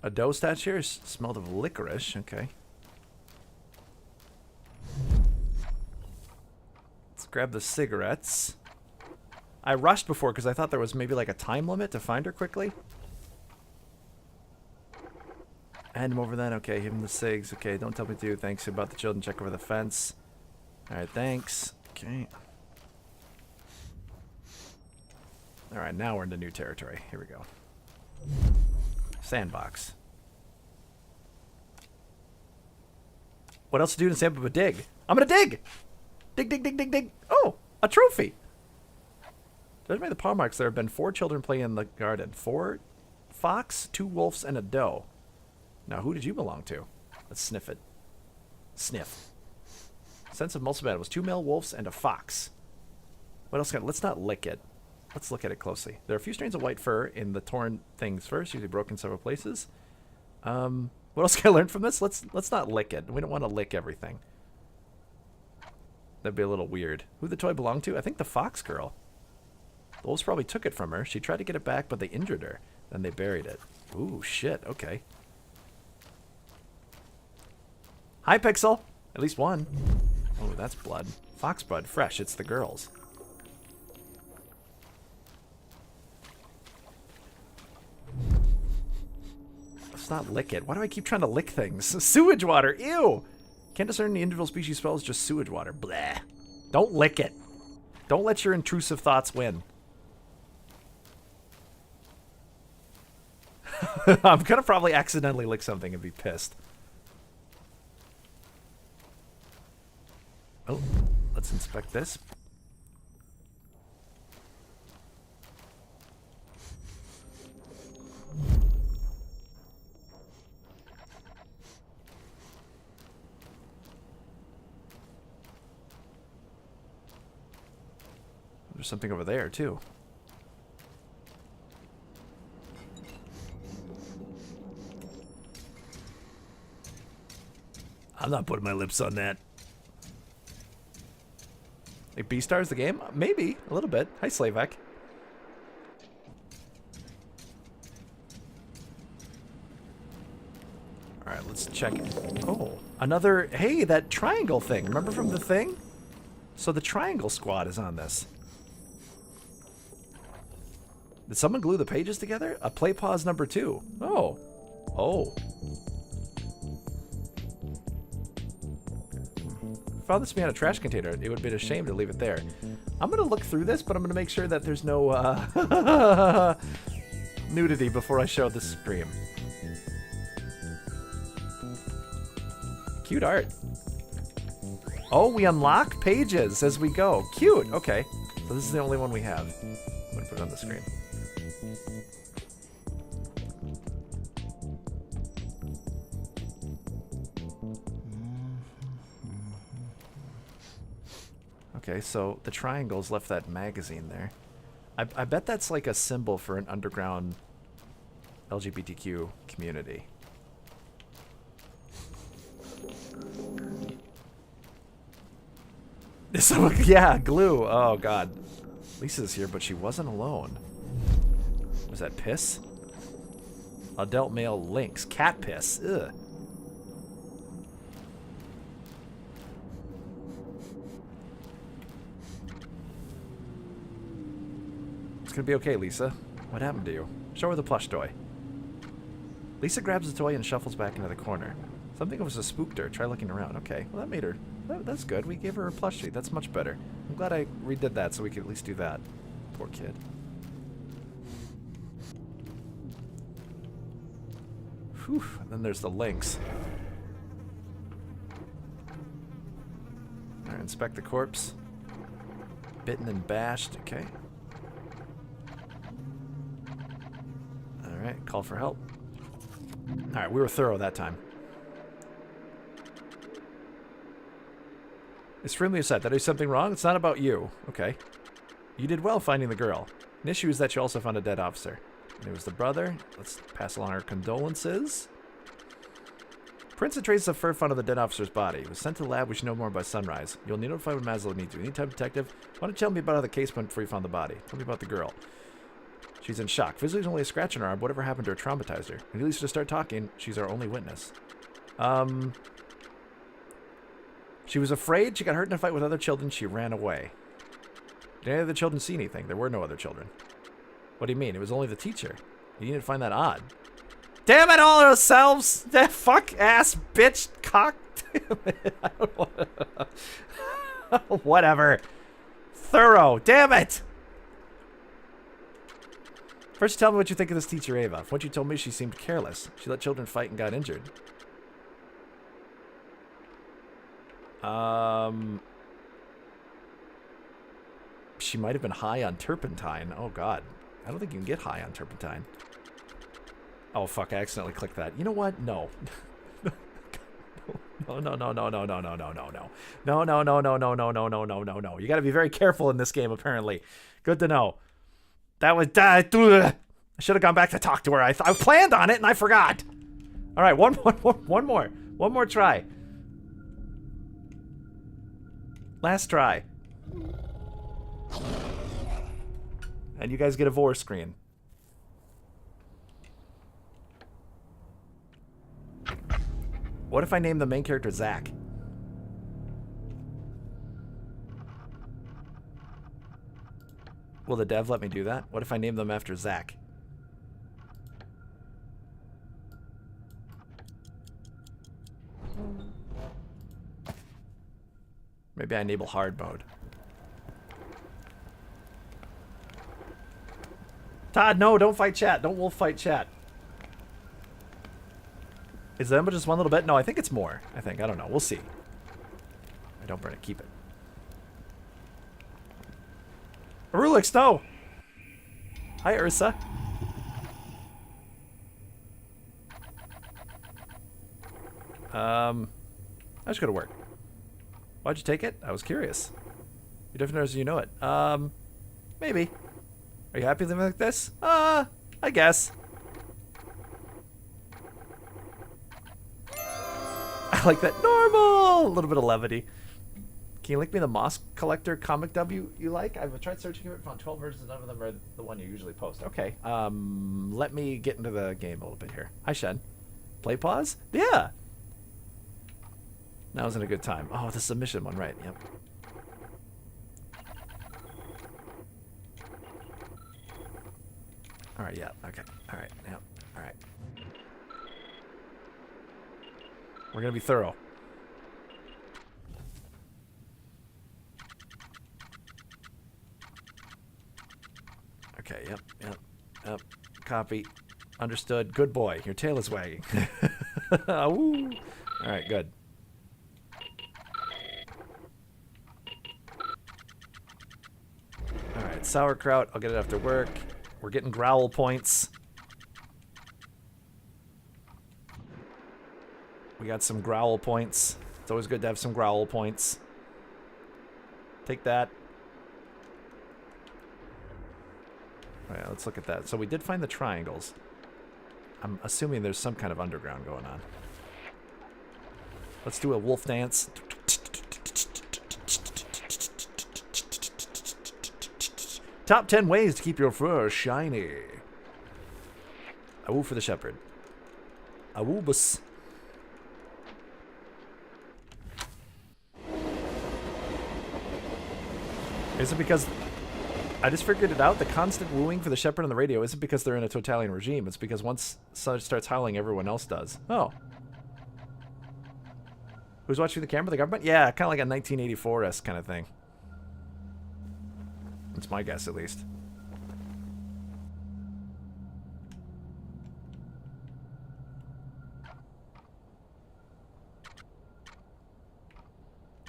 Speaker 1: A dough statue here smelled of licorice. Okay. Let's grab the cigarettes. I rushed before because I thought there was maybe like a time limit to find her quickly. Hand him over then. Okay, give him the cigs. Okay, don't tell me to. Thanks about the children. Check over the fence. Alright, thanks. Okay. Alright, now we're into new territory. Here we go. Sandbox. What else to do in sandbox but dig? I'm gonna dig! Dig, dig, dig, dig, dig. Oh! A trophy! Judging by the paw marks, there have been 4 children playing in the garden. 4 fox, 2 wolves, and a doe. Now, who did you belong to? Let's sniff it. Sniff. Sense of multiple was 2 male wolves and a fox. What else? Let's not lick it. Let's look at it closely. There are a few strands of white fur in the torn things first, usually broken in several places. What else can I learn from this? Let's not lick it. We don't want to lick everything. That'd be a little weird. Who the toy belonged to? I think the fox girl. The wolves probably took it from her. She tried to get it back, but they injured her. Then they buried it. Ooh, shit. Okay. Hi, Pixel. At least one. Oh, that's blood. Fox blood. Fresh. It's the girls. Let's not lick it. Why do I keep trying to lick things? Sewage water. Ew. Can't discern the individual species spells, just sewage water. Bleh. Don't lick it. Don't let your intrusive thoughts win. I'm gonna probably accidentally lick something and be pissed. Oh, let's inspect this. There's something over there, too. I'm not putting my lips on that. Like B-Stars the game? Maybe. A little bit. Hi, Slavek. Alright, let's check it. Oh, another... Hey, that triangle thing. Remember from the thing? So the triangle squad is on this. Did someone glue the pages together? A play pause number 2. Oh. Oh. Found this behind a trash container. It would be a shame to leave it there. I'm going to look through this, but I'm going to make sure that there's no nudity before I show the stream. Cute art. Oh, we unlock pages as we go. Cute. Okay. So this is the only one we have. I'm going to put it on the screen. Okay, so the triangles left that magazine there. I bet that's like a symbol for an underground LGBTQ community. So, yeah, glue. Oh, God. Lisa's here, but she wasn't alone. Was that piss? Adult male lynx. Cat piss. Ugh. It's gonna be okay, Lisa. What happened to you? Show her the plush toy. Lisa grabs the toy and shuffles back into the corner. Something was a spooked her. Try looking around. Okay, well that made her... That's good. We gave her a plushie. That's much better. I'm glad I redid that so we could at least do that. Poor kid. Whew. And then there's the lynx. Alright, inspect the corpse. Bitten and bashed. Okay. Alright, call for help. Alright, we were thorough that time. Extremely upset. Did I do something wrong? It's not about you. Okay. You did well finding the girl. An issue is that you also found a dead officer. And it was the brother. Let's pass along our condolences. Prints and traces of fur found on the dead officer's body. It was sent to the lab. We should know more by sunrise. You'll need to notify when Maslow needs you. Anytime, detective. Why don't you tell me about how the case went before you found the body? Tell me about the girl. She's in shock. Physically, there's only a scratch on her arm. Whatever happened to her traumatized her. At least to start talking, she's our only witness. She was afraid. She got hurt in a fight with other children. She ran away. Did any of the children see anything? There were no other children. What do you mean? It was only the teacher. You need to find that odd. Damn it, all ourselves! That fuck ass bitch cock. Damn it. I don't want to... Whatever. Thorough. Damn it! First, tell me what you think of this teacher, Ava. From what you told me, she seemed careless. She let children fight and got injured. She might have been high on turpentine. Oh, God. I don't think you can get high on turpentine. Oh, fuck. I accidentally clicked that. You know what? No. No, no, no, no, no, no, no, no, no, no. No, no, no, no, no, no, no, no, no, no, no. You got to be very careful in this game, apparently. Good to know. That was... I should have gone back to talk to her. I planned on it, and I forgot. All right, one more. One more try. Last try. And you guys get a vore screen. What if I name the main character Zach? Will the dev let me do that? What if I name them after Zach? Maybe I enable hard mode. Todd, no, don't fight chat. Don't wolf fight chat. Is the number just one little bit? No, I think it's more. I don't know. We'll see. I don't burn it. Keep it. Arulix, no! Hi, Ursa. I just gotta work. Why'd you take it? I was curious. You're different as you know it. Maybe. Are you happy living like this? I guess. I like that. Normal! A little bit of levity. Can you link me the Moss Collector comic W you like? I've tried searching for it, found 12 versions, none of them are the one you usually post. Okay, let me get into the game a little bit here. Hi, Shen. Play pause? Yeah! Now isn't a good time. Oh, the submission one, right, yep. Alright, yeah, okay. Alright, yep, alright. We're gonna be thorough. Okay, yep. Copy. Understood. Good boy. Your tail is wagging. Woo. Alright, good. Alright, sauerkraut. I'll get it after work. We're getting growl points. We got some growl points. It's always good to have some growl points. Take that. Alright, let's look at that. So we did find the triangles. I'm assuming there's some kind of underground going on. Let's do a wolf dance. Top 10 ways to keep your fur shiny. Awoo for the shepherd. Awoo bus. Is it because... I just figured it out. The constant wooing for the shepherd on the radio isn't because they're in a totalitarian regime. It's because once Sudge starts howling, everyone else does. Oh. Who's watching the camera? The government? Yeah, kind of like a 1984-esque kind of thing. That's my guess, at least.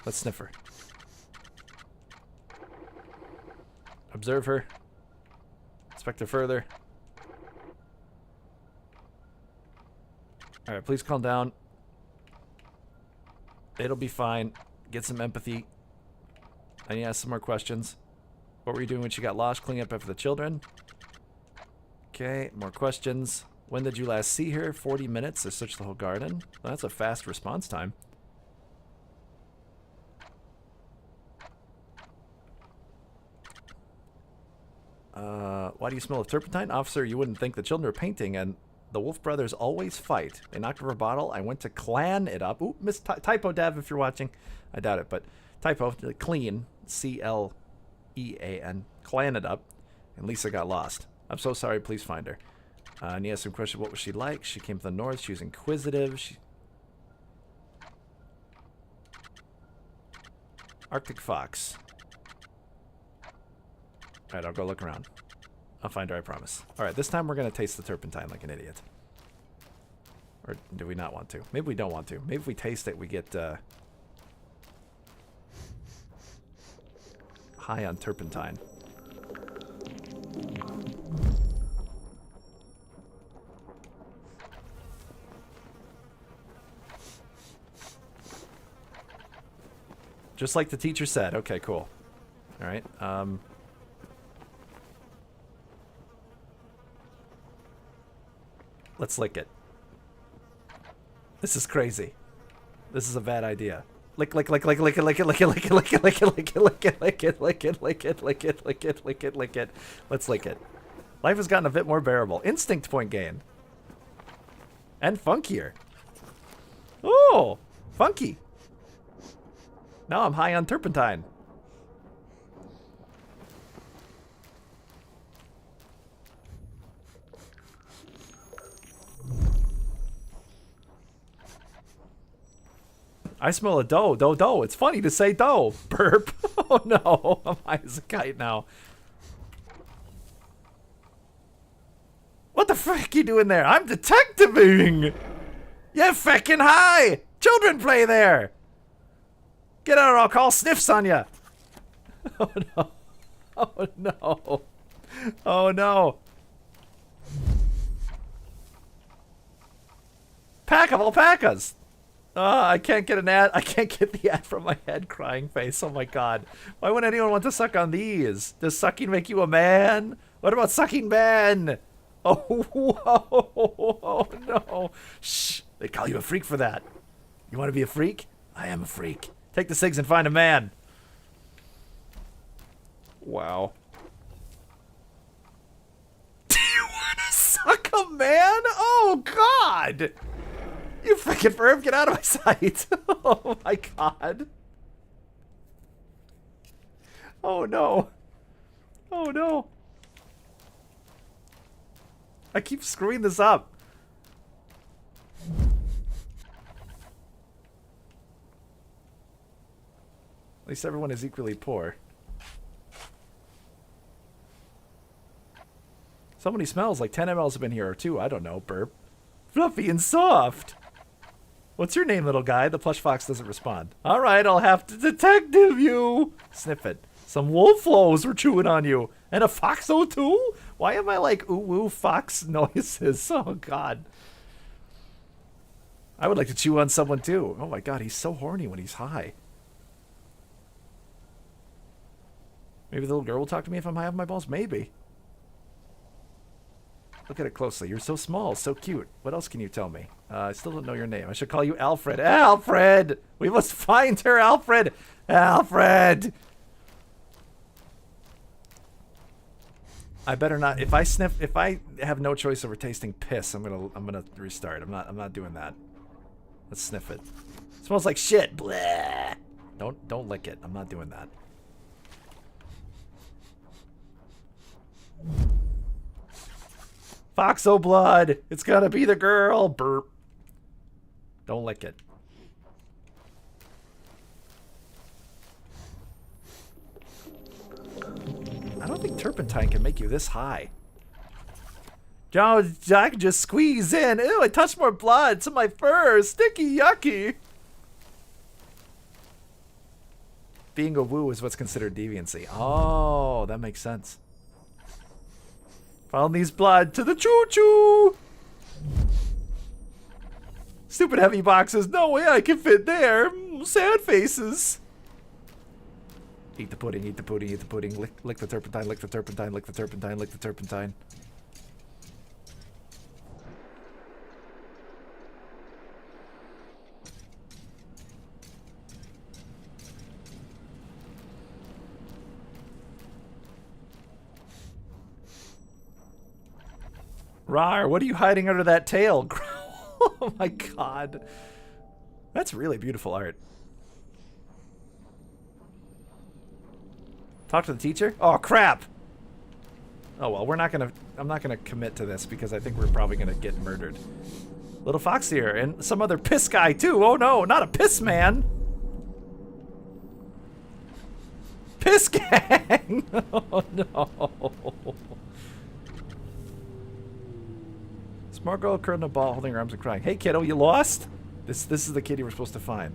Speaker 1: Let's sniff her. Observe her. Inspect her further. Alright, please calm down. It'll be fine. Get some empathy. I need to ask some more questions. What were you doing when she got lost? Cleaning up after the children. Okay, more questions. When did you last see her? 40 minutes to search the whole garden. Well, that's a fast response time. Why do you smell of turpentine? Officer, you wouldn't think the children are painting, and the Wolf brothers always fight. They knocked over a bottle. I went to clan it up. Ooh, typo, Dev, if you're watching. I doubt it, but typo, clean, C-L-E-A-N, clan it up, and Lisa got lost. I'm so sorry, please find her. And he asked some question, what was she like? She came from the north, she was inquisitive, Arctic fox. Alright, I'll go look around. I'll find her, I promise. Alright, this time we're going to taste the turpentine like an idiot. Or do we not want to? Maybe we don't want to. Maybe if we taste it, we get high on turpentine. Just like the teacher said. Okay, cool. Alright, let's lick it. This is crazy. This is a bad idea. Lick it, lick it, lick it, lick it, lick it, lick it, lick it, lick it, lick it, lick it, lick it, lick it, lick it, lick it, lick it, lick it, lick it. Let's lick it. Life has gotten a bit more bearable. Instinct point gain. And funkier. Oh, funky. Now I'm high on turpentine. I smell a dough. Dough. It's funny to say dough. Burp. Oh no. I'm high as a kite now. What the frick you doing there? I'm detectiving. You're feckin' high. Children play there. Get out or I'll call sniffs on you. Oh no. Oh no. Oh no. Pack of alpacas. I can't get an ad. I can't get the ad from my head. Crying face. Oh my god. Why would anyone want to suck on these? Does sucking make you a man? What about sucking men? Oh, whoa. Oh no. Shh. They call you a freak for that. You want to be a freak? I am a freak. Take the cigs and find a man. Wow. Do you want to suck a man? Oh god. You freaking perv, get out of my sight. Oh my god. Oh no. Oh no. I keep screwing this up. At least everyone is equally poor. So many smells, like 10 mLs have been here, or 2, I don't know, burp. Fluffy and soft. What's your name, little guy? The plush fox doesn't respond. Alright, I'll have to detective you. Sniff it. Some wolf flows were chewing on you. And a foxo too? Why am I like ooh fox noises? Oh god. I would like to chew on someone too. Oh my god, he's so horny when he's high. Maybe the little girl will talk to me if I'm high off my balls? Maybe. Look at it closely. You're so small, so cute. What else can you tell me? I still don't know your name. I should call you Alfred. Alfred! We must find her, Alfred! Alfred! I better not. If I have no choice over tasting piss, I'm gonna restart. I'm not doing that. Let's sniff it. It smells like shit. Blah. Don't lick it. I'm not doing that. Foxo blood. It's gotta be the girl. Burp. Don't lick it. I don't think turpentine can make you this high. Joe, I can just squeeze in. Ew, I touched more blood. It's in my fur. Sticky, yucky. Being a woo is what's considered deviancy. Oh, that makes sense. Found these blood to the choo-choo. Stupid heavy boxes. No way I can fit there. Sad faces. Eat the pudding, eat the pudding, eat the pudding. Lick the turpentine, lick the turpentine, lick the turpentine, lick the turpentine. Rar, what are you hiding under that tail? Oh my god. That's really beautiful art. Talk to the teacher? Oh crap! Oh well, I'm not gonna commit to this because I think we're probably gonna get murdered. Little Fox here, and some other piss guy too. Oh no, not a piss man! Piss gang! Oh no. Smart girl curled in a ball, holding her arms and crying. Hey kiddo, you lost? This is the kid you were supposed to find.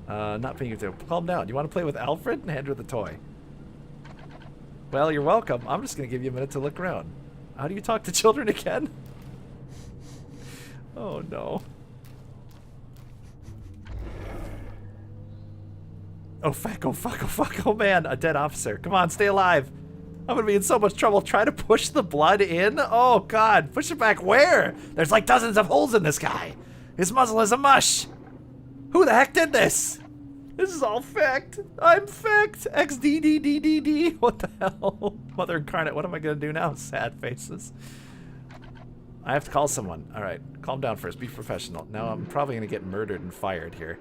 Speaker 1: Not paying attention. Calm down. You want to play with Alfred? And hand her the toy. Well, you're welcome. I'm just gonna give you a minute to look around. How do you talk to children again? Oh no. Oh fuck, oh fuck, oh fuck, oh man, a dead officer. Come on, stay alive. I'm gonna be in so much trouble. Try to push the blood in. Oh god, push it back where? There's like dozens of holes in this guy. His muzzle is a mush. Who the heck did this? This is all fecked. I'm fecked. XDDDDD. What the hell? Mother incarnate, what am I gonna do now? Sad faces. I have to call someone. Alright, calm down first. Be professional. Now I'm probably gonna get murdered and fired here.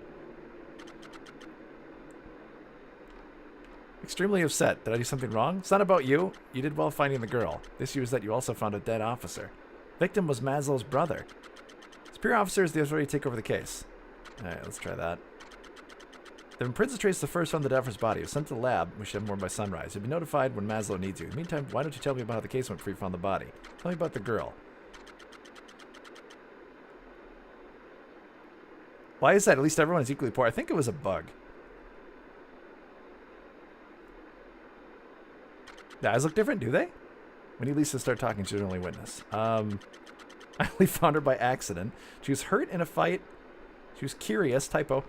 Speaker 1: Extremely upset. Did I do something wrong? It's not about you. You did well finding the girl. The issue is that you also found a dead officer. Victim was Maslow's brother. Superior officer is the authority to take over the case. Alright, let's try that. The Prince traced the first found the officer's body. It was sent to the lab. We should have more by sunrise. You'll be notified when Maslow needs you. In the meantime, why don't you tell me about how the case went before you found the body? Tell me about the girl. Why is that? At least everyone is equally poor. I think it was a bug. The eyes look different, do they? When you Lisa start talking, she's the only witness. I only found her by accident. She was hurt in a fight. She was curious, typo.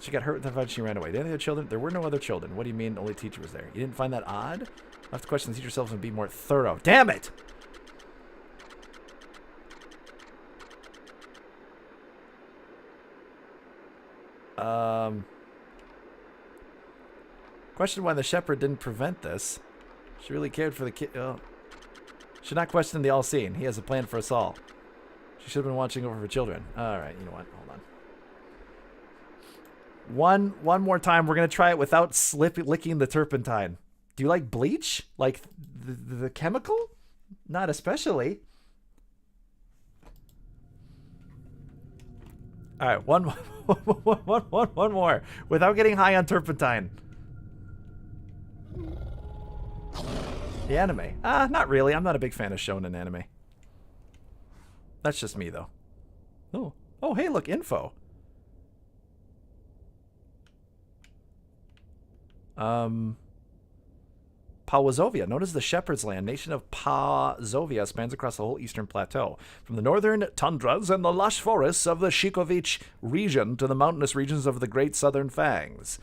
Speaker 1: She got hurt in the fight, she ran away. The other children? There were no other children. What do you mean only teacher was there? You didn't find that odd? I'll have to question the teacher yourself and be more thorough. Damn it! Question why the shepherd didn't prevent this. She really cared for the kid. Oh. Should not question the all-seeing. He has a plan for us all. She should have been watching over her children. Alright, you know what? Hold on. One more time. We're going to try it without licking the turpentine. Do you like bleach? Like the chemical? Not especially. Alright, one more. Without getting high on turpentine. The anime. Not really. I'm not a big fan of shonen anime. That's just me, though. Oh. Oh, hey, look, info. Pawazovia, known as the Shepherd's Land, nation of Pawazovia spans across the whole eastern plateau, from the northern tundras and the lush forests of the Shikovich region to the mountainous regions of the Great Southern Fangs.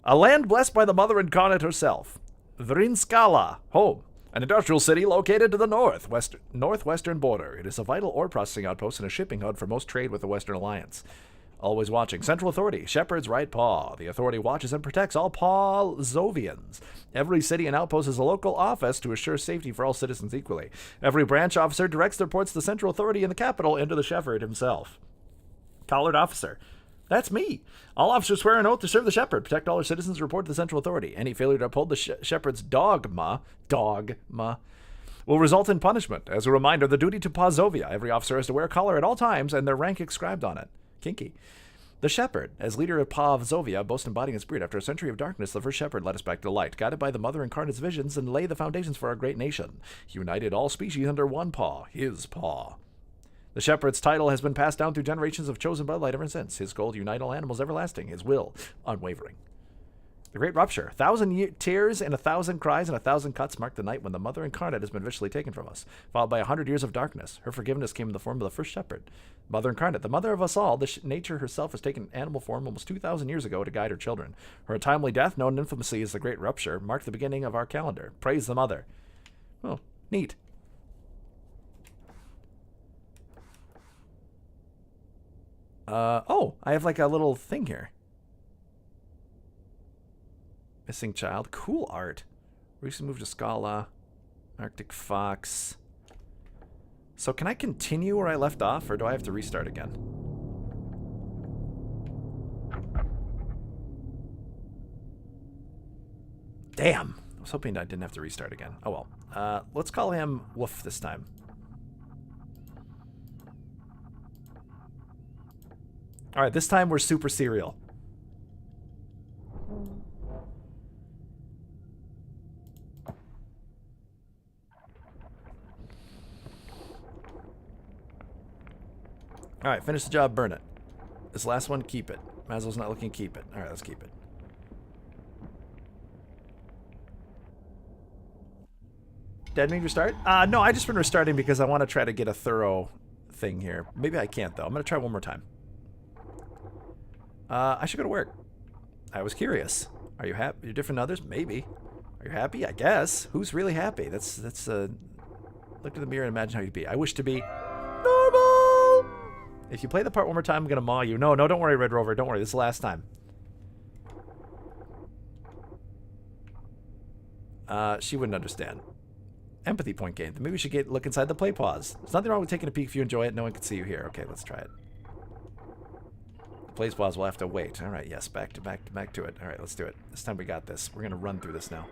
Speaker 1: A land blessed by the Mother Incarnate herself. Vrinskala, home, an industrial city located to the northwestern border. It is a vital ore processing outpost and a shipping hub for most trade with the Western Alliance. Always watching. Central Authority, Shepherd's right paw. The authority watches and protects all Pawzovians. Every city and outpost is a local office to assure safety for all citizens equally. Every branch officer directs their reports to the Central Authority in the capital and to the Shepherd himself. Collared officer. That's me. All officers swear an oath to serve the Shepherd, protect all their citizens, report to the Central Authority. Any failure to uphold the Shepherd's dogma, will result in punishment. As a reminder, the duty to Pawzovia. Every officer has to wear a collar at all times and their rank inscribed on it. Kinky. The Shepherd. As leader of PAW of Zovia, boast embodying its spirit, after a century of darkness, the first Shepherd led us back to light, guided by the Mother Incarnate's visions, and lay the foundations for our great nation. He united all species under one paw, his paw. The Shepherd's title has been passed down through generations of chosen bloodlight ever since. His goal to unite all animals everlasting, his will unwavering. The Great Rupture. 1,000 tears and 1,000 cries and 1,000 cuts mark the night when the Mother Incarnate has been viciously taken from us, followed by 100 years of darkness. Her forgiveness came in the form of the first Shepherd. Mother Incarnate, the mother of us all, nature herself has taken animal form almost 2,000 years ago to guide her children. Her untimely death, known infamously as the Great Rupture, marked the beginning of our calendar. Praise the Mother. Oh, neat. Oh, I have like a little thing here. Missing child. Cool art. Recently moved to Scala. Arctic Fox. So can I continue where I left off, or do I have to restart again? Damn. I was hoping I didn't have to restart again. Oh well. Let's call him Woof this time. Alright, this time we're super serial. Alright, finish the job, burn it. This last one, keep it. Maslow's not looking, keep it. Alright, let's keep it. Did I restart? No, I just been restarting because I want to try to get a thorough thing here. Maybe I can't, though. I'm going to try one more time. I should go to work. I was curious. Are you happy? You're different than others? Maybe. Are you happy? I guess. Who's really happy? That's look in the mirror and imagine how you'd be. I wish to be normal. If you play the part one more time, I'm going to maw you. No, don't worry, Red Rover. Don't worry. This is the last time. She wouldn't understand. Empathy point gained. Maybe we should look inside the play pause. There's nothing wrong with taking a peek if you enjoy it. No one can see you here. Okay, let's try it. Plays pause, we'll have to wait. Alright, yes, back to it. Alright, let's do it. This time we got this. We're gonna run through this now.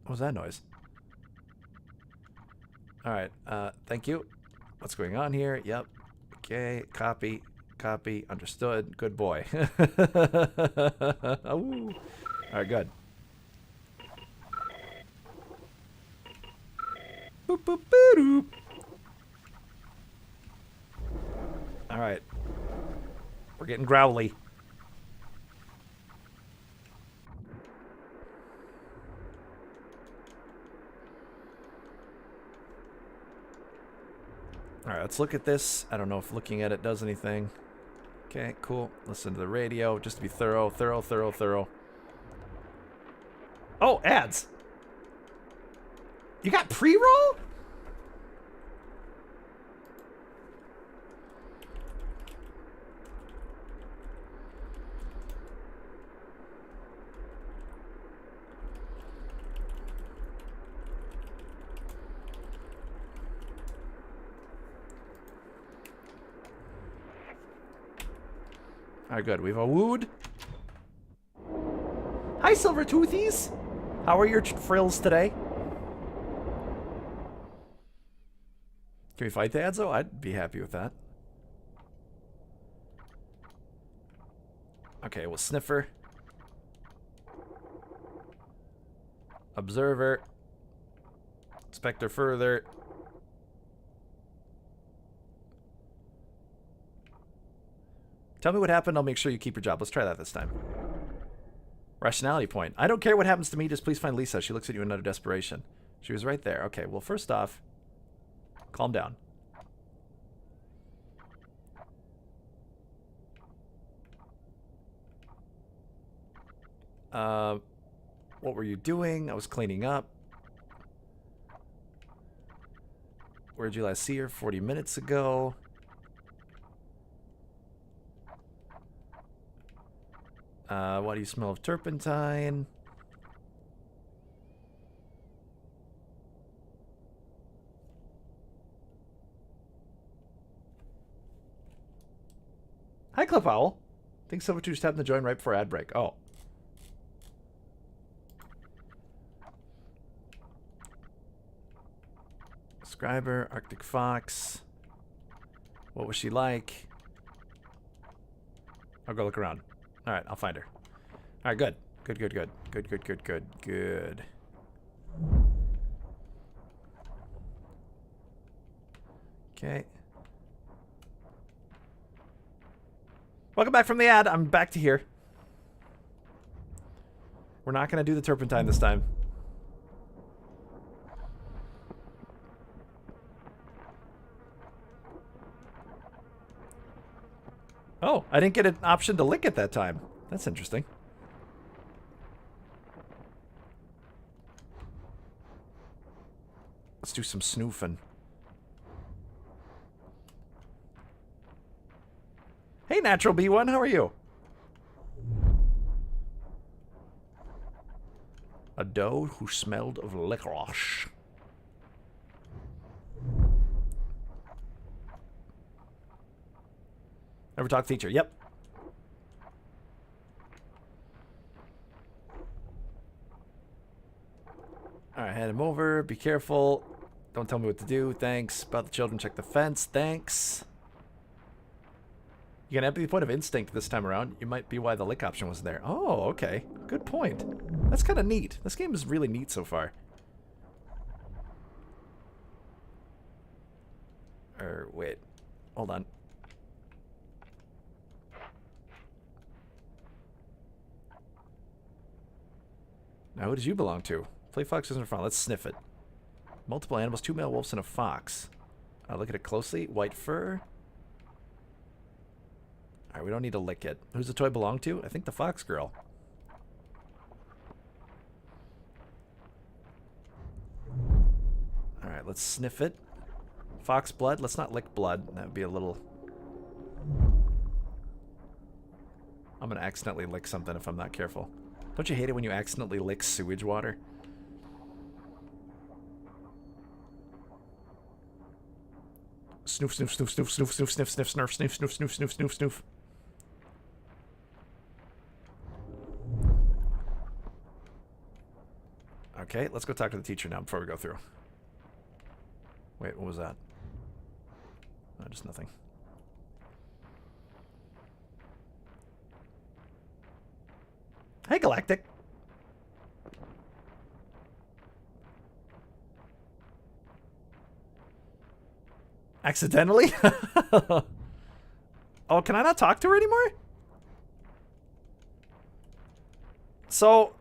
Speaker 1: What was that noise? Alright, thank you. What's going on here? Yep. Okay, copy, understood. Good boy. Alright, good. Boop, boop, boop. All right. We're getting growly. All right, let's look at this. I don't know if looking at it does anything. Okay, cool. Listen to the radio just to be thorough. Oh, ads. You got pre-roll? Alright, good. We've a wooed. Hi, Silver Toothies. How are your frills today? Can we fight the ads, though? I'd be happy with that. Okay, well, Sniffer. Observer. Inspector further. Tell me what happened, I'll make sure you keep your job. Let's try that this time. Rationality point. I don't care what happens to me, just please find Lisa. She looks at you in utter desperation. She was right there. Okay, well, first off, calm down. What were you doing? I was cleaning up. Where'd you last see her? 40 minutes ago. Why do you smell of turpentine? Hi, Cliff Owl. Think Silver just happened to join right before ad break. Oh. Describe her. Arctic fox. What was she like? I'll go look around. All right, I'll find her. All right, good. Good, good, good. Good, good, good, good, good. Okay. Welcome back from the ad. I'm back to here. We're not going to do the turpentine this time. Oh, I didn't get an option to lick it that time. That's interesting. Let's do some snoofing. Hey, Natural B1, how are you? A doe who smelled of licorice. Never talk teacher. Yep. Alright, hand him over. Be careful. Don't tell me what to do. Thanks. About the children, check the fence. Thanks. You got an empathy point of instinct this time around. You might be why the lick option was there. Oh, okay. Good point. That's kind of neat. This game is really neat so far. Wait. Hold on. Now, who did you belong to? Play fox isn't fun. Let's sniff it. Multiple animals, 2 male wolves and a fox. Look at it closely. White fur. Alright, we don't need to lick it. Who's the toy belong to? I think the fox girl. Alright, let's sniff it. Fox blood. Let's not lick blood. That would be a little... I'm going to accidentally lick something if I'm not careful. Don't you hate it when you accidentally lick sewage water? Snoof, snoof, snoof, snoof, snoof, snoof, sniff, sniff, snurf, snoof, snoof, snoof, snoof, snoof, snoof. Okay, let's go talk to the teacher now before we go through. Wait, what was that? Oh, just nothing. Hey, Galactic. Accidentally? Oh, can I not talk to her anymore? So...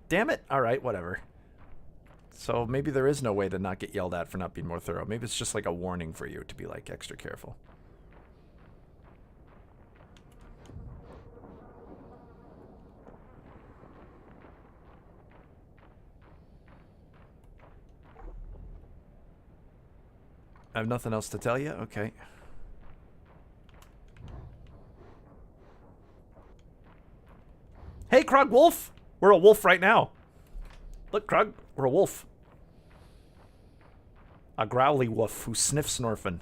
Speaker 1: Damn it. Alright, whatever. So maybe there is no way to not get yelled at for not being more thorough. Maybe it's just like a warning for you to be like extra careful. I have nothing else to tell you? Okay. Hey, Krug Wolf! We're a wolf right now. Look, Krug, we're a wolf. A growly wolf who sniffs snorfin'.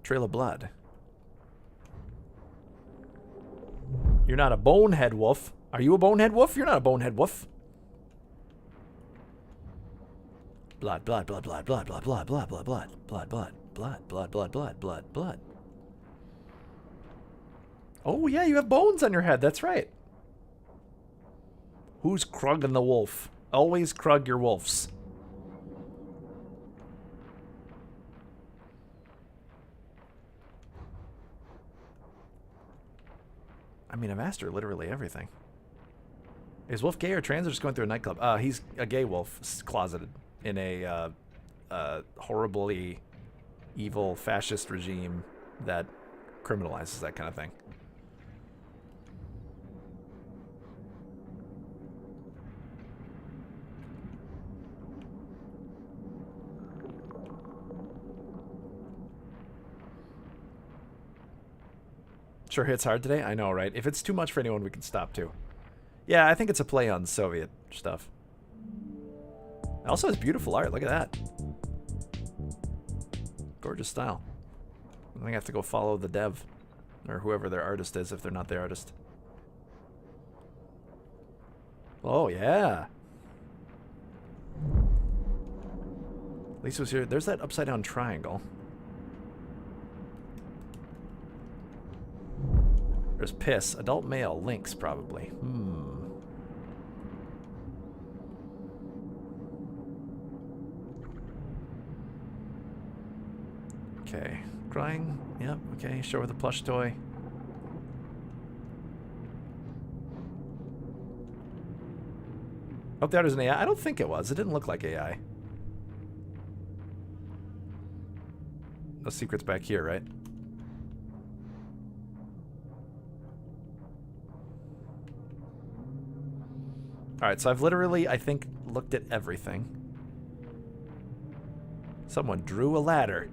Speaker 1: Trail of blood. You're not a bonehead wolf. Are you a bonehead wolf? You're not a bonehead wolf. Blood, blood, blood, blood, blood, blood, blood, blood, blood, blood, blood, blood, blood, blood, blood, blood, blood, blood. Oh yeah, you have bones on your head. That's right. Who's Krugging the wolf? Always Krug your wolves. I mean, I've asked her literally everything. Is Wolf gay or trans or just going through a nightclub? He's a gay wolf, closeted in a horribly evil fascist regime that criminalizes that kind of thing. Sure hits hard today? I know, right? If it's too much for anyone, we can stop too. Yeah, I think it's a play on Soviet stuff. It also has beautiful art. Look at that. Gorgeous style. I think I have to go follow the dev. Or whoever their artist is if they're not the artist. Oh, yeah. Lisa was here. There's that upside down triangle. There's piss. Adult male. Lynx, probably. Okay. Crying. Yep. Okay. Show her the plush toy. Hope that was an AI. I don't think it was. It didn't look like AI. No secrets back here, right? Alright, so I've literally, I think, looked at everything. Someone drew a ladder.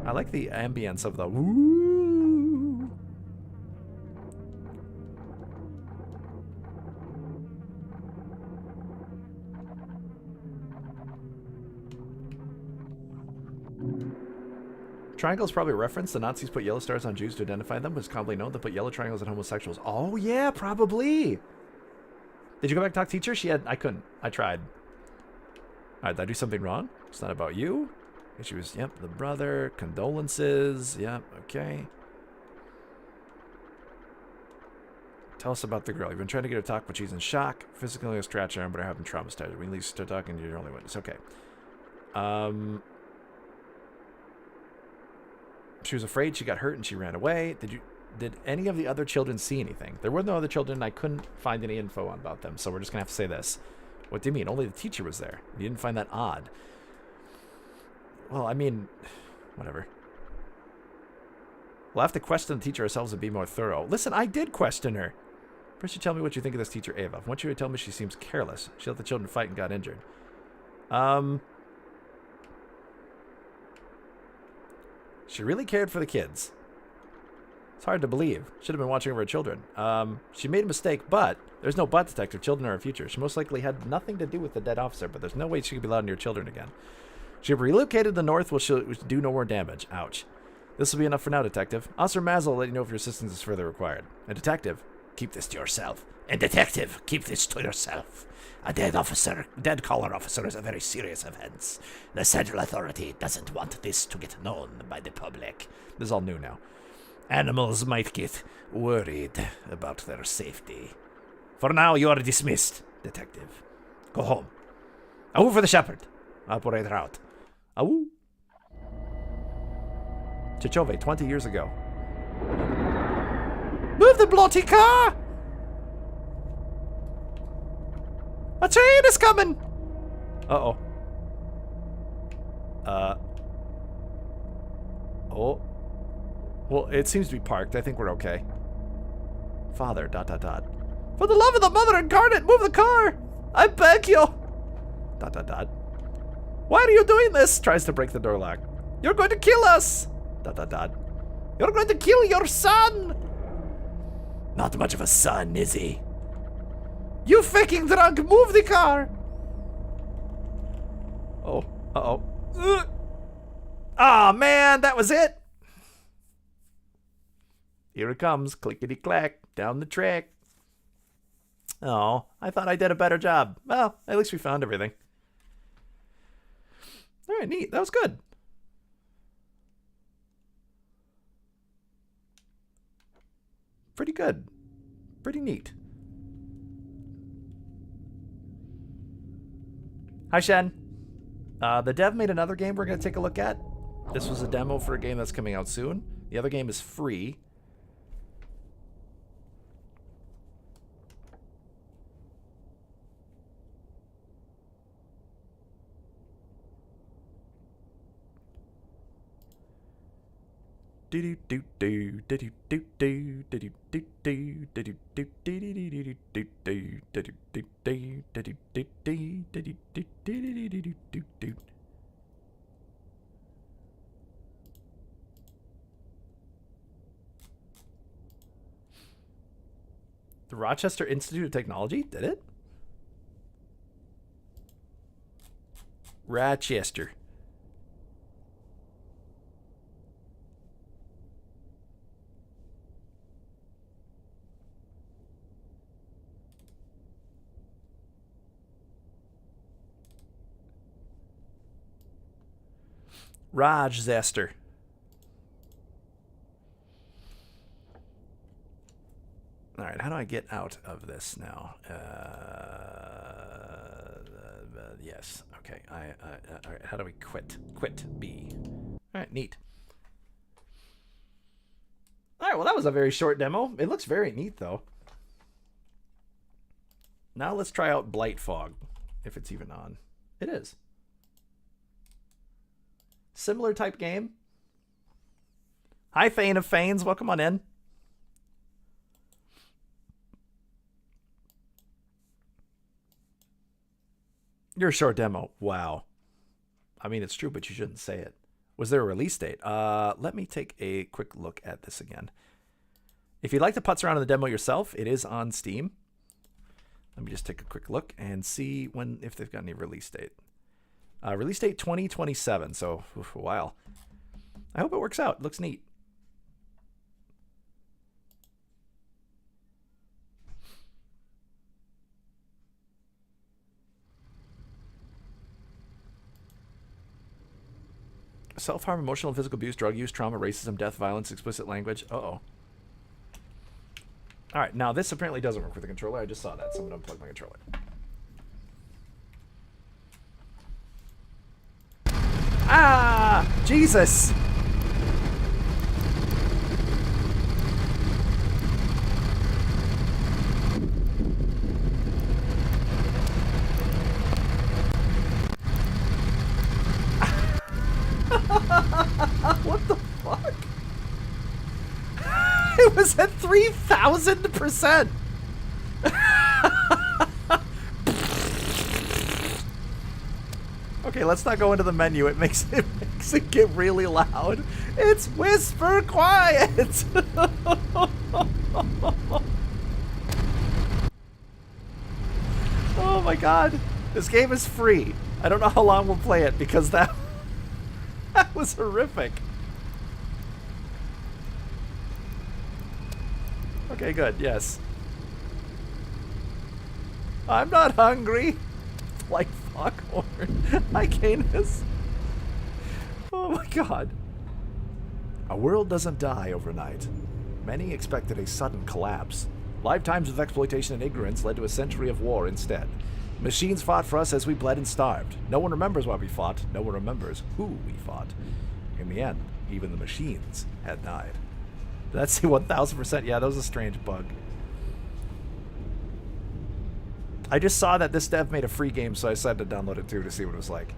Speaker 1: I like the ambience of the woo. Triangles probably a reference. The Nazis put yellow stars on Jews to identify them. It's commonly known to put yellow triangles on homosexuals. Oh, yeah, probably. Did you go back and talk to teacher? She had... I couldn't. I tried. All right, did I do something wrong? It's not about you. She was... Yep, the brother. Condolences. Yep, okay. Tell us about the girl. You've been trying to get her to talk, but she's in shock. Physically a scratch arm, but I haven't traumatized her. When you start talking, you're the only witness. Okay. She was afraid she got hurt and she ran away. Did any of the other children see anything? There were no other children. I couldn't find any info about them, so we're just gonna have to say this. What do you mean? Only the teacher was there. You didn't find that odd? Well, I mean, whatever. We'll have to question the teacher ourselves and be more thorough. Listen, I did question her. First, you tell me what you think of this teacher, Ava. I want you to tell me she seems careless. She let the children fight and got injured. She really cared for the kids. It's hard to believe. Should have been watching over her children. She made a mistake, but there's no but detective. Children are her future. She most likely had nothing to do with the dead officer, but there's no way she could be allowed near children again. She relocated to the north, will she'll do no more damage. Ouch. This will be enough for now, detective. Officer Mazel will let you know if your assistance is further required. And detective, keep this to yourself. And detective, keep this to yourself. A dead collar officer is a very serious offense. The central authority doesn't want this to get known by the public. This is all new now. Animals might get worried about their safety. For now, you are dismissed, detective. Go home. Awoo for the shepherd. Operator out. Awoo. Chichove, 20 years ago. Move the bloody car! A train is coming! Uh-oh. Oh. Well, it seems to be parked. I think we're okay. Father, ... For the love of the mother incarnate, move the car! I beg you! ... Why are you doing this? Tries to break the door lock. You're going to kill us! ... You're going to kill your son! Not much of a son, is he? You faking drunk! Move the car! Oh. Uh-oh. Ah, man, that was it! Here it comes, clickety-clack, down the track. Oh, I thought I did a better job. Well, at least we found everything. All right, neat. That was good. Pretty good. Pretty neat. Hi, Shen. The dev made another game we're going to take a look at. This was a demo for a game that's coming out soon. The other game is free. The Rochester Institute of Technology did it? Rochester. Raj Zester. All right, how do I get out of this now? Yes. Okay. All right. How do we quit? Quit B. All right. Neat. All right. Well, that was a very short demo. It looks very neat, though. Now let's try out Blightfog, if it's even on. It is. Similar type game. Hi, Thane of Fanes. Welcome on in. Your short demo. Wow. I mean, it's true, but you shouldn't say it. Was there a release date? Let me take a quick look at this again. If you'd like to putz around in the demo yourself, it is on Steam. Let me just take a quick look and see if they've got any release date. Release date 2027, so a while. I hope it works out. It looks neat. Self-harm, emotional and physical abuse, drug use, trauma, racism, death, violence, explicit language. Uh-oh. All right, now this apparently doesn't work with the controller. I just saw that. Someone unplugged my controller. Ah! Jesus! What the fuck? It was at 3,000%. Okay, let's not go into the menu. It makes it get really loud. It's whisper quiet. Oh my god. This game is free. I don't know how long we'll play it because that was horrific. Okay, good. Yes. I'm not hungry. Like foghorn. Hi, Canis. Oh my god. A world doesn't die overnight. Many expected a sudden collapse. Lifetimes of exploitation and ignorance led to a century of war instead. Machines fought for us as we bled and starved. No one remembers why we fought. No one remembers who we fought. In the end, even the machines had died. That's 1,000%. Yeah, that was a strange bug. I just saw that this dev made a free game, so I decided to download it too to see what it was like.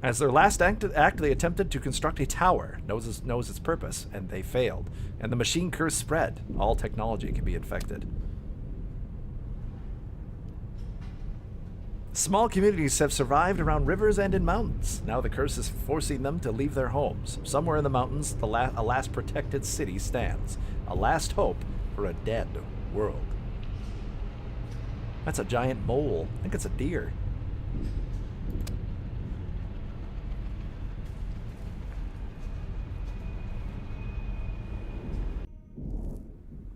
Speaker 1: As their last act, they attempted to construct a tower, knows its purpose, and they failed. And the machine curse spread. All technology can be infected. Small communities have survived around rivers and in mountains. Now the curse is forcing them to leave their homes. Somewhere in the mountains, a last protected city stands. A last hope for a dead world. That's a giant mole. I think it's a deer.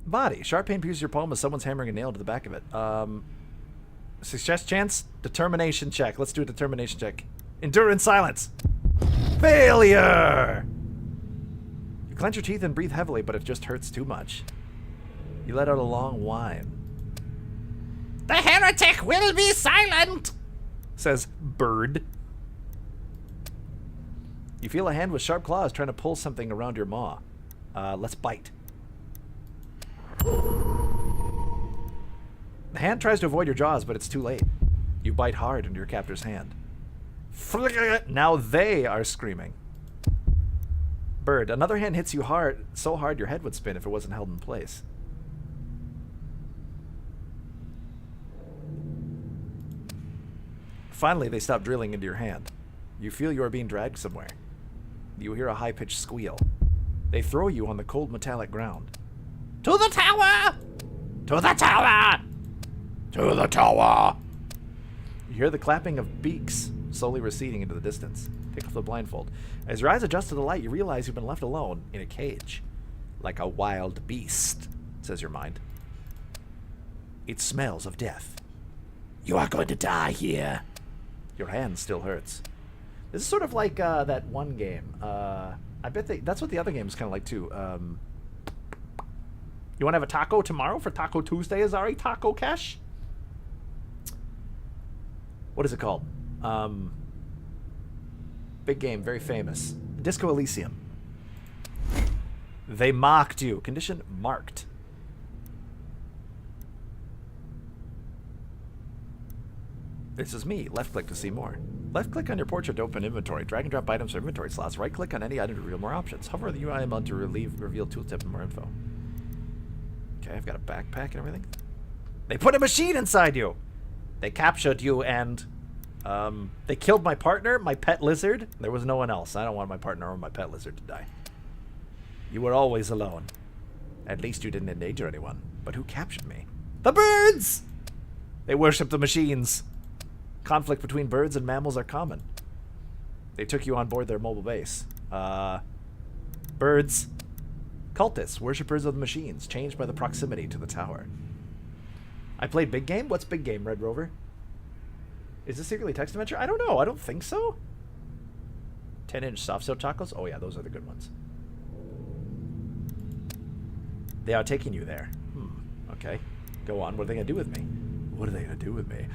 Speaker 1: Body. Sharp pain pierces your palm as someone's hammering a nail into the back of it. Success chance? Determination check. Let's do a determination check. Endure in silence. Failure! You clench your teeth and breathe heavily, but it just hurts too much. You let out a long whine. The heretic will be silent, says Bird. You feel a hand with sharp claws trying to pull something around your maw. Let's bite. The hand tries to avoid your jaws, but it's too late. You bite hard into your captor's hand. Now they are screaming. Bird, another hand hits you hard, so hard your head would spin if it wasn't held in place. Finally, they stop drilling into your hand. You feel you are being dragged somewhere. You hear a high-pitched squeal. They throw you on the cold metallic ground. To the tower! To the tower! To the tower! You hear the clapping of beaks slowly receding into the distance. Take off the blindfold. As your eyes adjust to the light, you realize you've been left alone in a cage. Like a wild beast, says your mind. It smells of death. You are going to die here. Your hand still hurts. This is sort of like that one game. I bet that's what the other game is kind of like too. You want to have a taco tomorrow for Taco Tuesday, Azari? Taco Cash? What is it called? Big game, very famous. Disco Elysium. They mocked you. Condition marked. This is me. Left click to see more. Left click on your portrait to open inventory. Drag and drop items or inventory slots. Right click on any item to reveal more options. Hover the UI amount to reveal tooltip and more info. Okay, I've got a backpack and everything. They put a machine inside you! They captured you and they killed my partner, my pet lizard. There was no one else. I don't want my partner or my pet lizard to die. You were always alone. At least you didn't endanger anyone. But who captured me? The birds! They worship the machines. Conflict between birds and mammals are common. They took you on board their mobile base. Birds. Cultists, worshippers of the machines, changed by the proximity to the tower. I played Big Game? What's Big Game, Red Rover? Is this secretly text adventure? I don't know. I don't think so. 10-inch soft soap tacos? Oh yeah, those are the good ones. They are taking you there. Okay. Go on. What are they going to do with me? What are they going to do with me?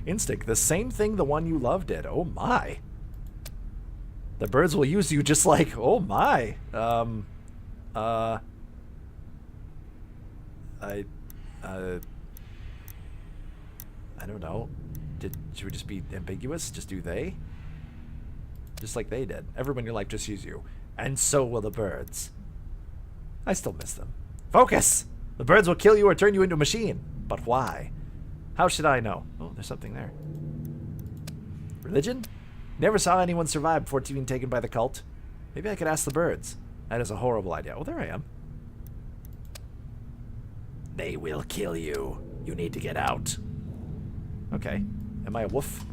Speaker 1: Instinct. The same thing the one you love did. Oh my. The birds will use you just like... Oh my. I don't know. Should we just be ambiguous? Just do they? Just like they did. Everyone in your life just use you. And so will the birds. I still miss them. Focus! The birds will kill you or turn you into a machine. But why? How should I know? Oh, there's something there. Religion? Never saw anyone survive before being taken by the cult. Maybe I could ask the birds. That is a horrible idea. Oh, there I am. They will kill you. You need to get out. Okay. Am I a wolf?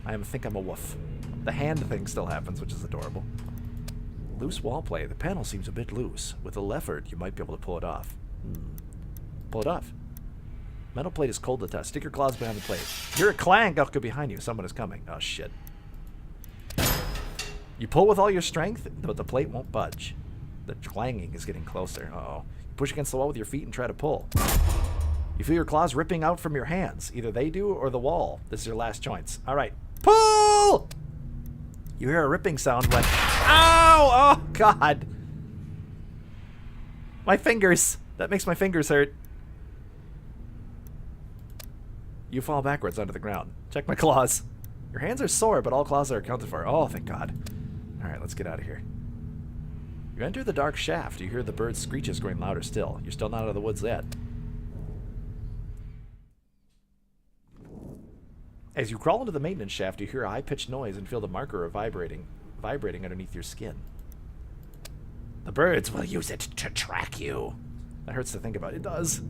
Speaker 1: I think I'm a wolf. The hand thing still happens, which is adorable. Loose wall play. The panel seems a bit loose. With a leopard, you might be able to pull it off. Pull it off. Metal plate is cold to touch. Stick your claws behind the plate. Hear a clang. Oh, behind you. Someone is coming. Oh, shit. You pull with all your strength, but the plate won't budge. The clanging is getting closer. Uh-oh. You push against the wall with your feet and try to pull. You feel your claws ripping out from your hands. Either they do or the wall. This is your last choice. All right. Pull! You hear a ripping sound when... Ow! Oh, God. My fingers. That makes my fingers hurt. You fall backwards onto the ground. Check my claws. Your hands are sore, but all claws are accounted for. Oh, thank God. All right, let's get out of here. You enter the dark shaft. You hear the bird's screeches growing louder still. You're still not out of the woods yet. As you crawl into the maintenance shaft, you hear a high-pitched noise and feel the marker vibrating underneath your skin. The birds will use it to track you. That hurts to think about. It does.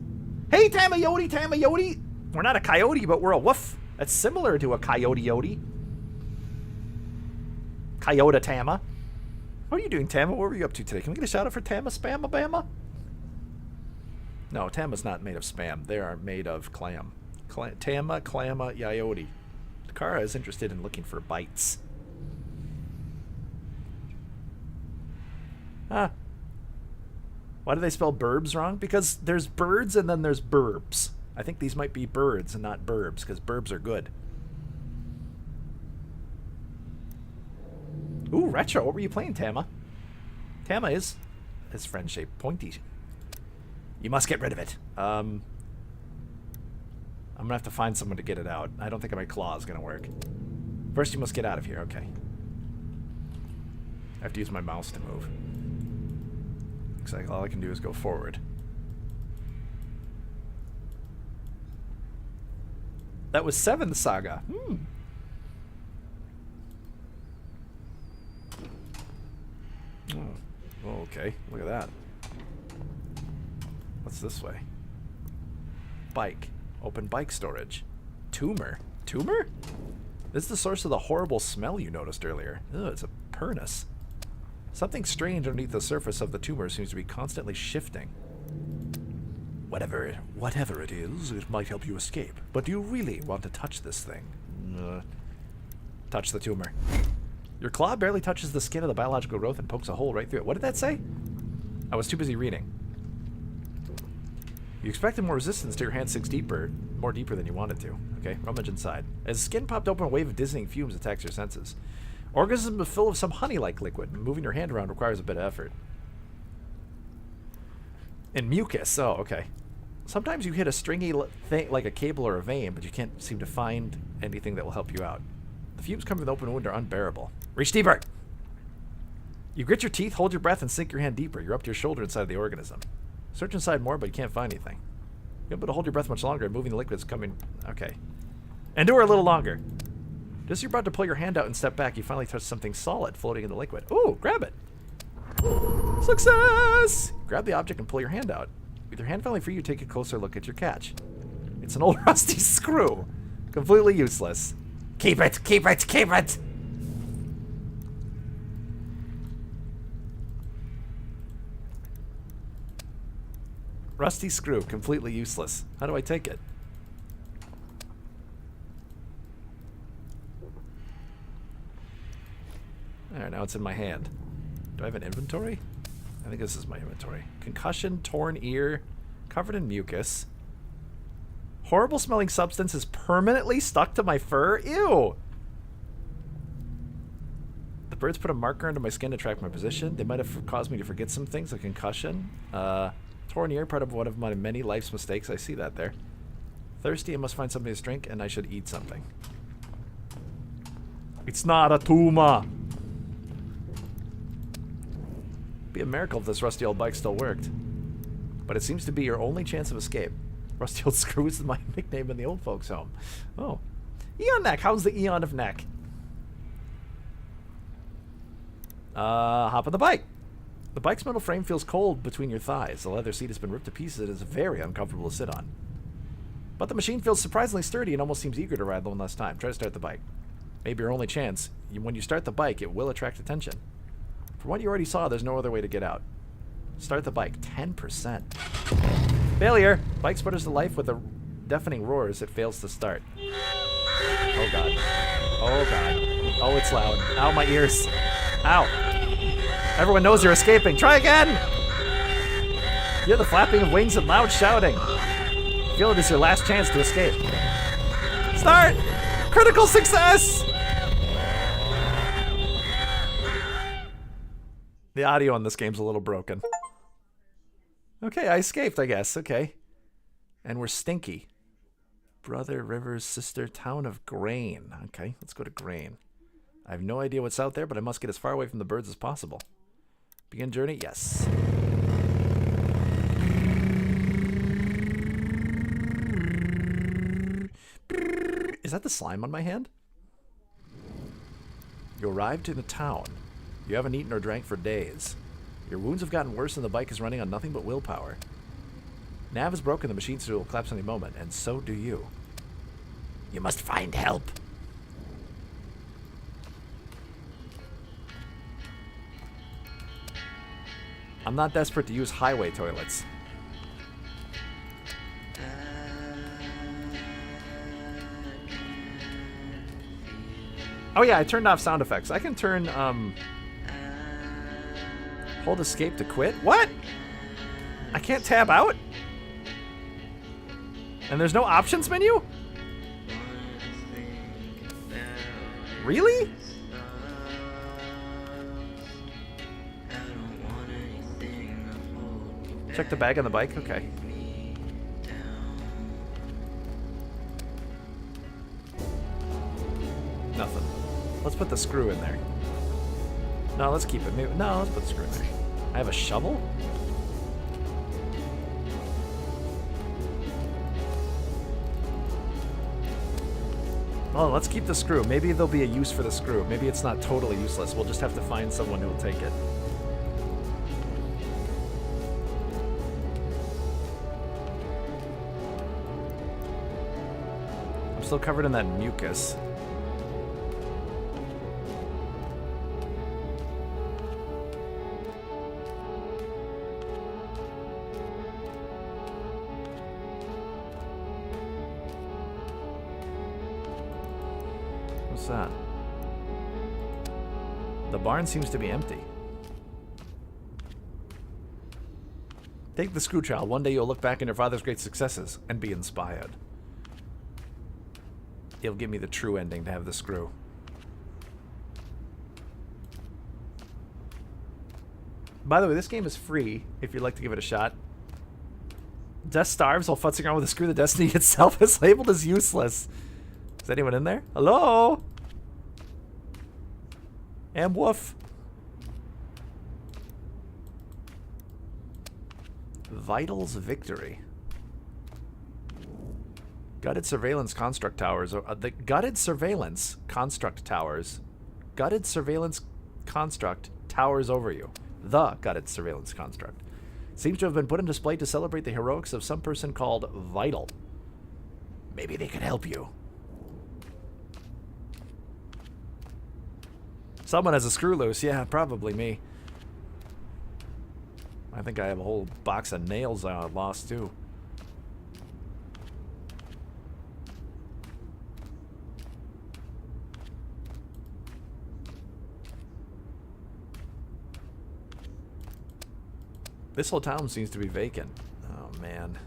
Speaker 1: Hey, Tamayote, Tamayote! We're not a coyote, but we're a woof. That's similar to a coyote-yote. Coyote Tama. What are you doing, Tama? What were you up to today? Can we get a shout out for Tama Spam Obama? No, Tama's not made of spam. They are made of clam. Tama, Clama, Yote. Kara is interested in looking for bites. Why do they spell burbs wrong? Because there's birds and then there's burbs. I think these might be birds and not burbs, because burbs are good. Ooh, retro. What were you playing, Tama? Tama is his friend shaped pointy. You must get rid of it. I'm gonna have to find someone to get it out. I don't think my claw is gonna work. First, you must get out of here. Okay. I have to use my mouse to move. Looks like all I can do is go forward. That was 7th Saga. Oh, okay. Look at that. What's this way? Bike. Open bike storage. Tumor. Tumor? This is the source of the horrible smell you noticed earlier. Ugh, it's a pernus. Something strange underneath the surface of the tumor seems to be constantly shifting. Whatever it is, it might help you escape. But do you really want to touch this thing? Touch the tumor. Your claw barely touches the skin of the biological growth and pokes a hole right through it. What did that say? I was too busy reading. You expected more resistance to your hand sinks more deeper than you wanted to. Okay, rummage inside. As skin popped open, a wave of dizzying fumes attacks your senses. Organism is full of some honey-like liquid. Moving your hand around requires a bit of effort. And mucus. Oh, okay. Sometimes you hit a stringy thing like a cable or a vein, but you can't seem to find anything that will help you out. The fumes coming from the open wound are unbearable. Reach deeper! You grit your teeth, hold your breath, and sink your hand deeper. You're up to your shoulder inside the organism. Search inside more, but you can't find anything. You're able to hold your breath much longer, and moving the liquid's coming... Okay. Endure a little longer. Just as you're about to pull your hand out and step back, you finally touch something solid floating in the liquid. Ooh, grab it! Success! Grab the object and pull your hand out. With your hand finally free, you take a closer look at your catch. It's an old rusty screw. Completely useless. Keep it! Keep it! Keep it! Rusty screw. Completely useless. How do I take it? Alright, now it's in my hand. Do I have an inventory? I think this is my inventory. Concussion, torn ear, covered in mucus. Horrible smelling substance is permanently stuck to my fur? Ew! The birds put a marker under my skin to track my position. They might have caused me to forget some things, like concussion. Torn ear, part of one of my many life's mistakes. I see that there. Thirsty, I must find something to drink, and I should eat something. It's not a tumor! Be a miracle if this rusty old bike still worked. But it seems to be your only chance of escape. Rusty old screw is my nickname in the old folks' home. Oh. Eon neck. How's the eon of neck? Hop on the bike. The bike's metal frame feels cold between your thighs. The leather seat has been ripped to pieces and is very uncomfortable to sit on. But the machine feels surprisingly sturdy and almost seems eager to ride one last time. Try to start the bike. Maybe your only chance. When you start the bike, it will attract attention. From what you already saw, there's no other way to get out. Start the bike. 10%. Failure! Bike sputters to life with a deafening roar as it fails to start. Oh god. Oh god. Oh, it's loud. Ow, my ears. Ow. Everyone knows you're escaping. Try again! You hear the flapping of wings and loud shouting. Feel it is your last chance to escape. Start! Critical success! The audio on this game's a little broken. Okay, I escaped, I guess. Okay. And we're stinky. Brother, Rivers, sister, town of Grain. Okay, let's go to Grain. I have no idea what's out there, but I must get as far away from the birds as possible. Begin journey? Yes. Is that the slime on my hand? You arrived in a town. You haven't eaten or drank for days. Your wounds have gotten worse and the bike is running on nothing but willpower. Nav is broken, the machine suit will collapse any moment, and so do you. You must find help. I'm not desperate to use highway toilets. Oh yeah, I turned off sound effects. I can turn, hold escape to quit? What? I can't tab out? And there's no options menu? Really? Check the bag on the bike? Okay. Nothing. Let's put the screw in there. No, let's keep it. Maybe, no, let's put the screw in there. I have a shovel? Well, let's keep the screw. Maybe there'll be a use for the screw. Maybe it's not totally useless. We'll just have to find someone who will take it. I'm still covered in that mucus. What's that? The barn seems to be empty. Take the screw, child. One day you'll look back on your father's great successes and be inspired. It'll give me the true ending to have the screw. By the way, this game is free if you'd like to give it a shot. Death starves while futzing around with a screw. The destiny itself is labeled as useless. Is anyone in there? Hello? Woof. Vitals Victory. Gutted surveillance construct towers. The gutted surveillance construct towers. Gutted surveillance construct towers over you. The gutted surveillance construct. Seems to have been put on display to celebrate the heroics of some person called Vital. Maybe they could help you. Someone has a screw loose. Yeah, probably me. I think I have a whole box of nails I lost too. This whole town seems to be vacant. Oh, man.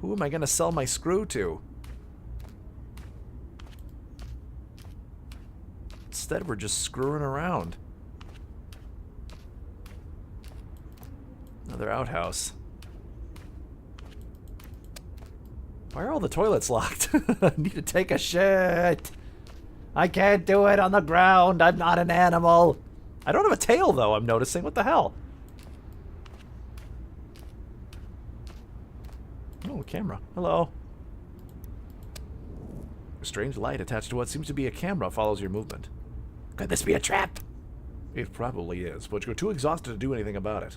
Speaker 1: Who am I going to sell my screw to? Instead, we're just screwing around. Another outhouse. Why are all the toilets locked? I need to take a shit. I can't do it on the ground. I'm not an animal. I don't have a tail, though, I'm noticing. What the hell? Oh, a camera. Hello. A strange light attached to what seems to be a camera follows your movement. Could this be a trap? It probably is, but you're too exhausted to do anything about it.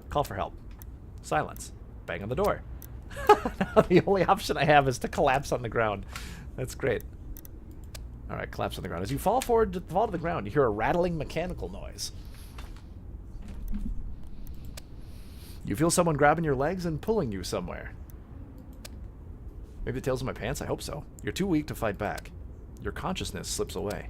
Speaker 1: Call for help. Silence. Bang on the door. Now the only option I have is to collapse on the ground. That's great. Alright, collapse on the ground. As you fall to the ground, you hear a rattling mechanical noise. You feel someone grabbing your legs and pulling you somewhere. Maybe the tails of my pants? I hope so. You're too weak to fight back. Your consciousness slips away.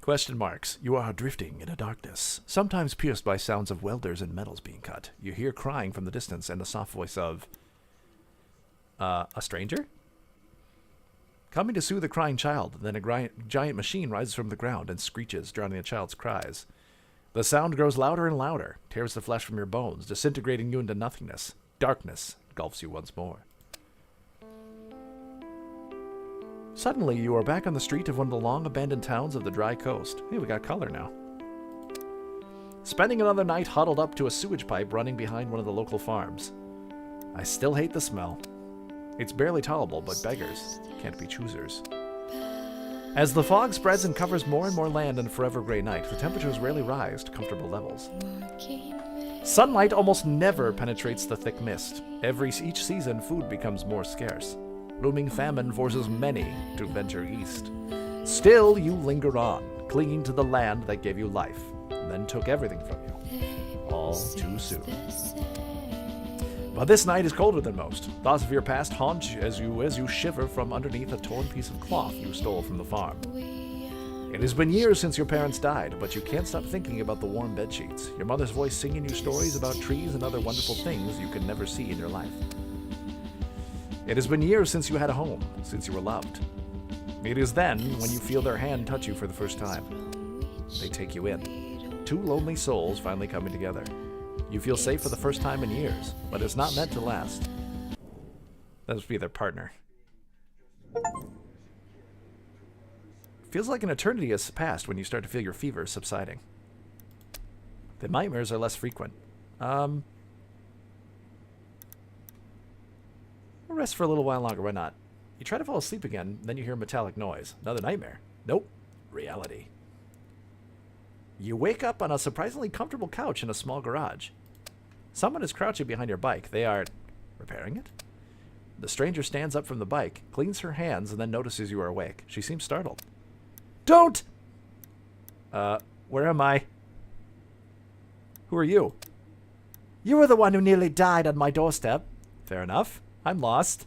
Speaker 1: Question marks. You are drifting in a darkness, sometimes pierced by sounds of welders and metals being cut. You hear crying from the distance and the soft voice of... a stranger? Coming to soothe a crying child, then a giant machine rises from the ground and screeches, drowning the child's cries. The sound grows louder and louder, tears the flesh from your bones, disintegrating you into nothingness. Darkness engulfs you once more. Suddenly, you are back on the street of one of the long-abandoned towns of the dry coast. Hey, we got color now. Spending another night huddled up to a sewage pipe running behind one of the local farms. I still hate the smell. It's barely tolerable, but beggars can't be choosers. As the fog spreads and covers more and more land in a forever gray night, the temperatures rarely rise to comfortable levels. Sunlight almost never penetrates the thick mist. Each season, food becomes more scarce. Looming famine forces many to venture east. Still, you linger on, clinging to the land that gave you life, and then took everything from you. All too soon. But this night is colder than most. Thoughts of your past haunt as you shiver from underneath a torn piece of cloth you stole from the farm. It has been years since your parents died, but you can't stop thinking about the warm bedsheets, your mother's voice singing you stories about trees and other wonderful things you could never see in your life. It has been years since you had a home, since you were loved. It is then when you feel their hand touch you for the first time. They take you in. Two lonely souls finally coming together. You feel safe for the first time in years, but it's not meant to last. That must be their partner. Feels like an eternity has passed when you start to feel your fever subsiding. The nightmares are less frequent. We'll rest for a little while longer, why not? You try to fall asleep again, then you hear a metallic noise. Another nightmare. Nope. Reality. You wake up on a surprisingly comfortable couch in a small garage. Someone is crouching behind your bike. They are repairing it? The stranger stands up from the bike, cleans her hands, and then notices you are awake. She seems startled. Don't! Where am I? Who are you? You were the one who nearly died on my doorstep. Fair enough. I'm lost.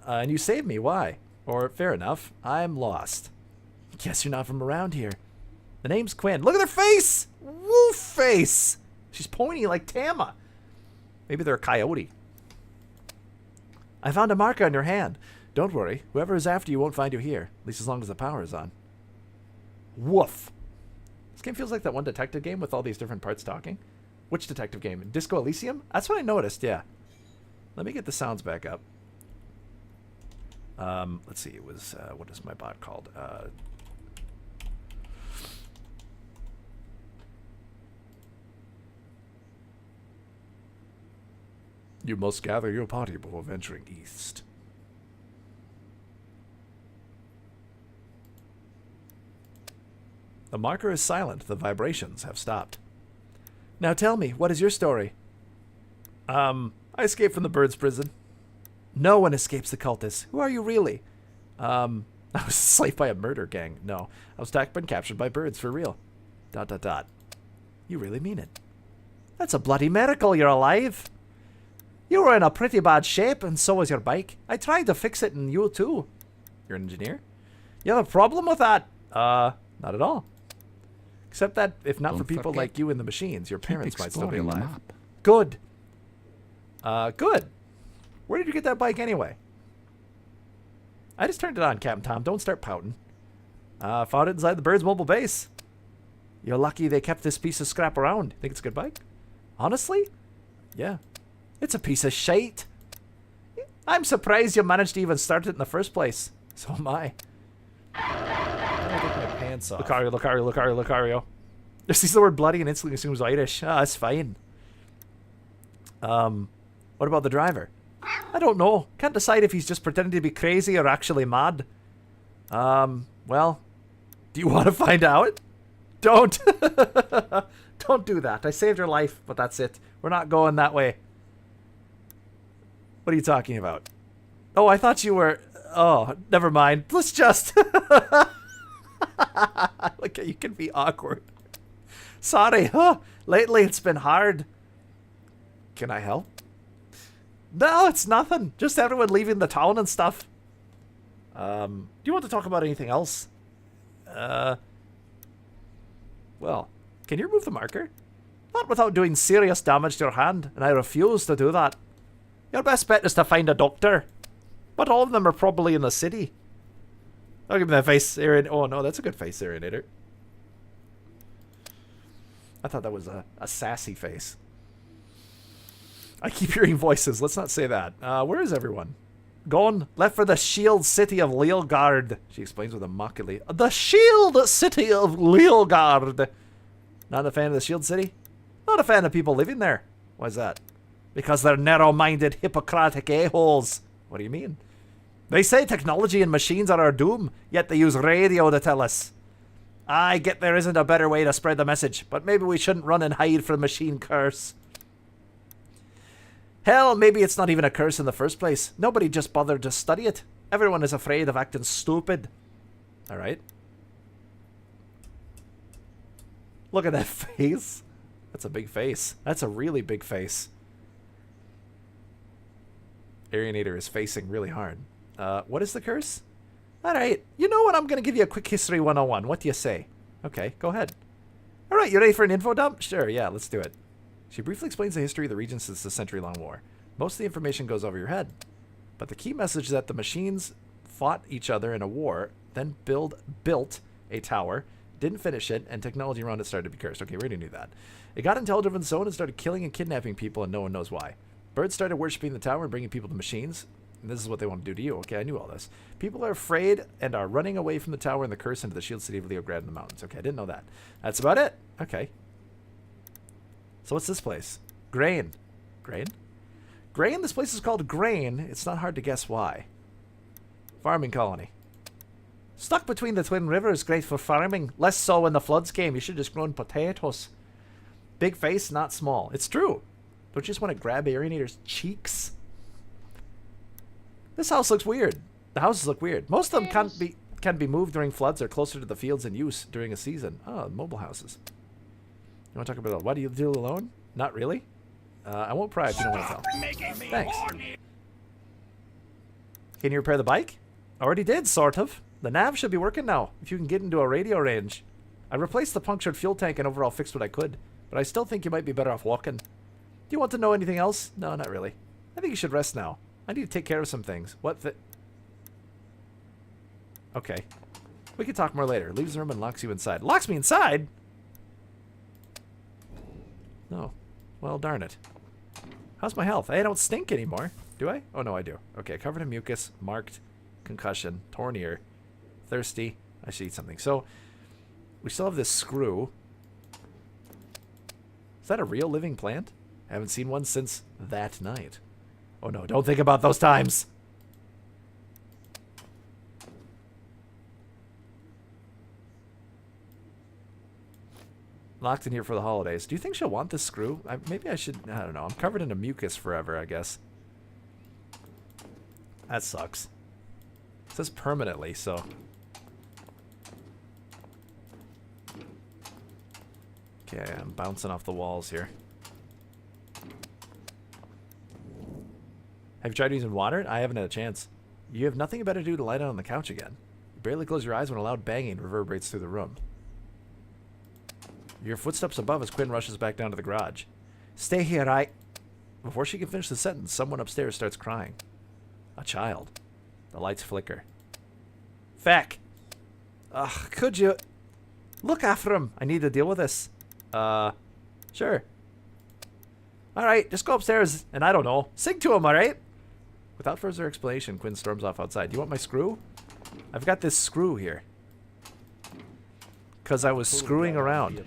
Speaker 1: And you saved me. Why? Or, fair enough. I'm lost. Guess you're not from around here. The name's Quinn. Look at her face! Woo face! She's pointy like Tama. Maybe they're a coyote. I found a marker on your hand. Don't worry. Whoever is after you won't find you here. At least as long as the power is on. Woof. This game feels like that one detective game with all these different parts talking. Which detective game? Disco Elysium? That's what I noticed, yeah. Let me get the sounds back up. Let's see. It was, what is my bot called? You must gather your party before venturing east. The marker is silent. The vibrations have stopped. Now tell me, what is your story? I escaped from the birds' prison. No one escapes the cultists. Who are you really? I was enslaved by a murder gang. No, I was attacked and captured by birds for real. ... You really mean it? That's a bloody miracle you're alive. You were in a pretty bad shape, and so was your bike. I tried to fix it, and you too. You're an engineer? You have a problem with that? Not at all. Except that, if not for people like you and the machines, your parents might still be alive. Good. Good. Where did you get that bike anyway? I just turned it on, Captain Tom. Don't start pouting. Found it inside the Bird's mobile base. You're lucky they kept this piece of scrap around. Think it's a good bike? Honestly? Yeah. It's a piece of shite. I'm surprised you managed to even start it in the first place. So am I. I'm gonna take my pants off. Lucario. Just sees the word bloody and instantly assumes Irish. Ah, that's fine. What about the driver? I don't know. Can't decide if he's just pretending to be crazy or actually mad. Well, do you want to find out? Don't. Don't do that. I saved your life, but that's it. We're not going that way. What are you talking about? Oh, I thought you were... Oh, never mind. Let's just... Look, you can be awkward. Sorry, huh? Lately it's been hard. Can I help? No, it's nothing. Just everyone leaving the town and stuff. Do you want to talk about anything else? Well, can you remove the marker? Not without doing serious damage to your hand, and I refuse to do that. Your best bet is to find a doctor. But all of them are probably in the city. I'll give me that face aeronator. Oh no, that's a good face aeronator. I thought that was a sassy face. I keep hearing voices. Let's not say that. Where is everyone? Gone. Left for the shield city of Leelgard. She explains with a mockingly. The shield city of Leelgard. Not a fan of the shield city? Not a fan of people living there. Why is that? Because they're narrow-minded, Hippocratic a-holes. What do you mean? They say technology and machines are our doom, yet they use radio to tell us. I get there isn't a better way to spread the message, but maybe we shouldn't run and hide from the machine curse. Hell, maybe it's not even a curse in the first place. Nobody just bothered to study it. Everyone is afraid of acting stupid. Alright. Look at that face. That's a big face. That's a really big face. Aeronator is facing really hard. What is the curse? Alright, you know what? I'm going to give you a quick history 101. What do you say? Okay, go ahead. Alright, you ready for an info dump? Sure, yeah, let's do it. She briefly explains the history of the region since the century-long war. Most of the information goes over your head. But the key message is that the machines fought each other in a war, then built a tower, didn't finish it, and technology around it started to be cursed. Okay, we already knew that. It got intelligent of its own and started killing and kidnapping people, and no one knows why. Birds started worshipping the tower and bringing people to machines. And this is what they want to do to you. Okay, I knew all this. People are afraid and are running away from the tower and the curse into the shield city of Leelgard in the mountains. Okay, I didn't know that. That's about it. Okay. So what's this place? Grain. Grain? Grain? This place is called Grain. It's not hard to guess why. Farming colony. Stuck between the twin rivers, great for farming. Less so when the floods came. You should have just grown potatoes. Big face, not small. It's true. Don't you just want to grab Aeronator's cheeks? This house looks weird. The houses look weird. Most of them can be moved during floods or closer to the fields in use during a season. Oh, mobile houses. You want to talk about what do you do alone? Not really. I won't pry if you don't want to tell.
Speaker 5: Making me
Speaker 1: Thanks.
Speaker 5: horny.
Speaker 1: Can you repair the bike? Already did, sort of. The nav should be working now, if you can get into a radio range. I replaced the punctured fuel tank and overall fixed what I could, but I still think you might be better off walking. Do you want to know anything else? No, not really. I think you should rest now. I need to take care of some things. What the... Okay. We can talk more later. Leaves the room and locks you inside. Locks me inside? No. Well, darn it. How's my health? I don't stink anymore. Do I? Oh, no, I do. Okay, covered in mucus, marked, concussion, torn ear, thirsty. I should eat something. So, we still have this screw. Is that a real living plant? I haven't seen one since that night. Oh, no, don't think about those times. Locked in here for the holidays. Do you think she'll want this screw? Maybe I should... I don't know. I'm covered in a mucus forever, I guess. That sucks. It says permanently, so... Okay, I'm bouncing off the walls here. Have you tried using water? I haven't had a chance. You have nothing better to do to lie down on the couch again. You barely close your eyes when a loud banging reverberates through the room. Your footsteps above as Quinn rushes back down to the garage. Stay here, Before she can finish the sentence, someone upstairs starts crying. A child. The lights flicker. Feck! Ugh, could you... Look after him! I need to deal with this. Sure. Alright, just go upstairs and I don't know. Sing to him, alright? Without further explanation, Quinn storms off outside. Do you want my screw? I've got this screw here. Because I was screwing around.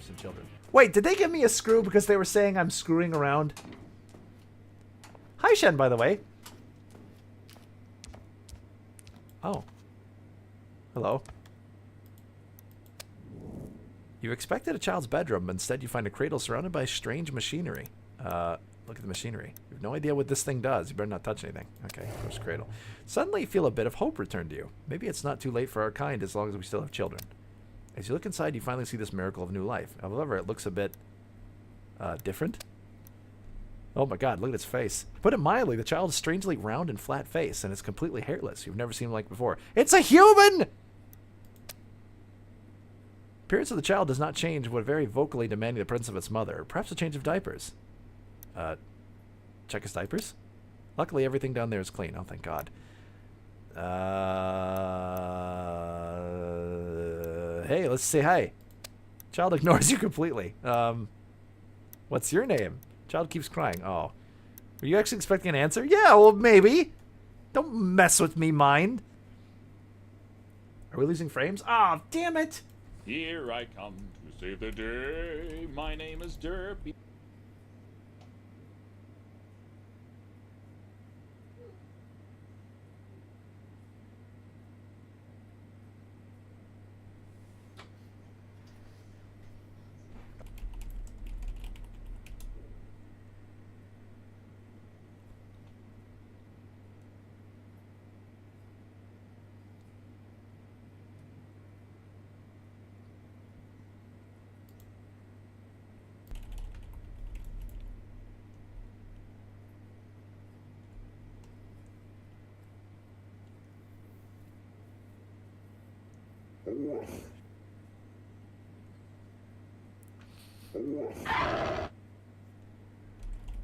Speaker 1: Wait, did they give me a screw because they were saying I'm screwing around? Hi, Shen, by the way. Oh. Hello. You expected a child's bedroom, but instead you find a cradle surrounded by strange machinery. Look at the machinery. You have no idea what this thing does. You better not touch anything. Okay, first cradle. Suddenly you feel a bit of hope return to you. Maybe it's not too late for our kind as long as we still have children. As you look inside, you finally see this miracle of new life. However, it looks a bit different. Oh my god, look at its face. Put it mildly, the child is strangely round and flat face, and it's completely hairless. You've never seen him like before. It's a human! Appearance of the child does not change, but very vocally demanding the presence of its mother. Perhaps a change of diapers. Check his diapers? Luckily, everything down there is clean. Oh, thank god. Hey, let's say hi. Child ignores you completely. What's your name? Child keeps crying. Oh. Were you actually expecting an answer? Yeah, well, maybe. Don't mess with me, mind. Are we losing frames? Ah, oh, damn it.
Speaker 3: Here I come to save the day. My name is Derpy.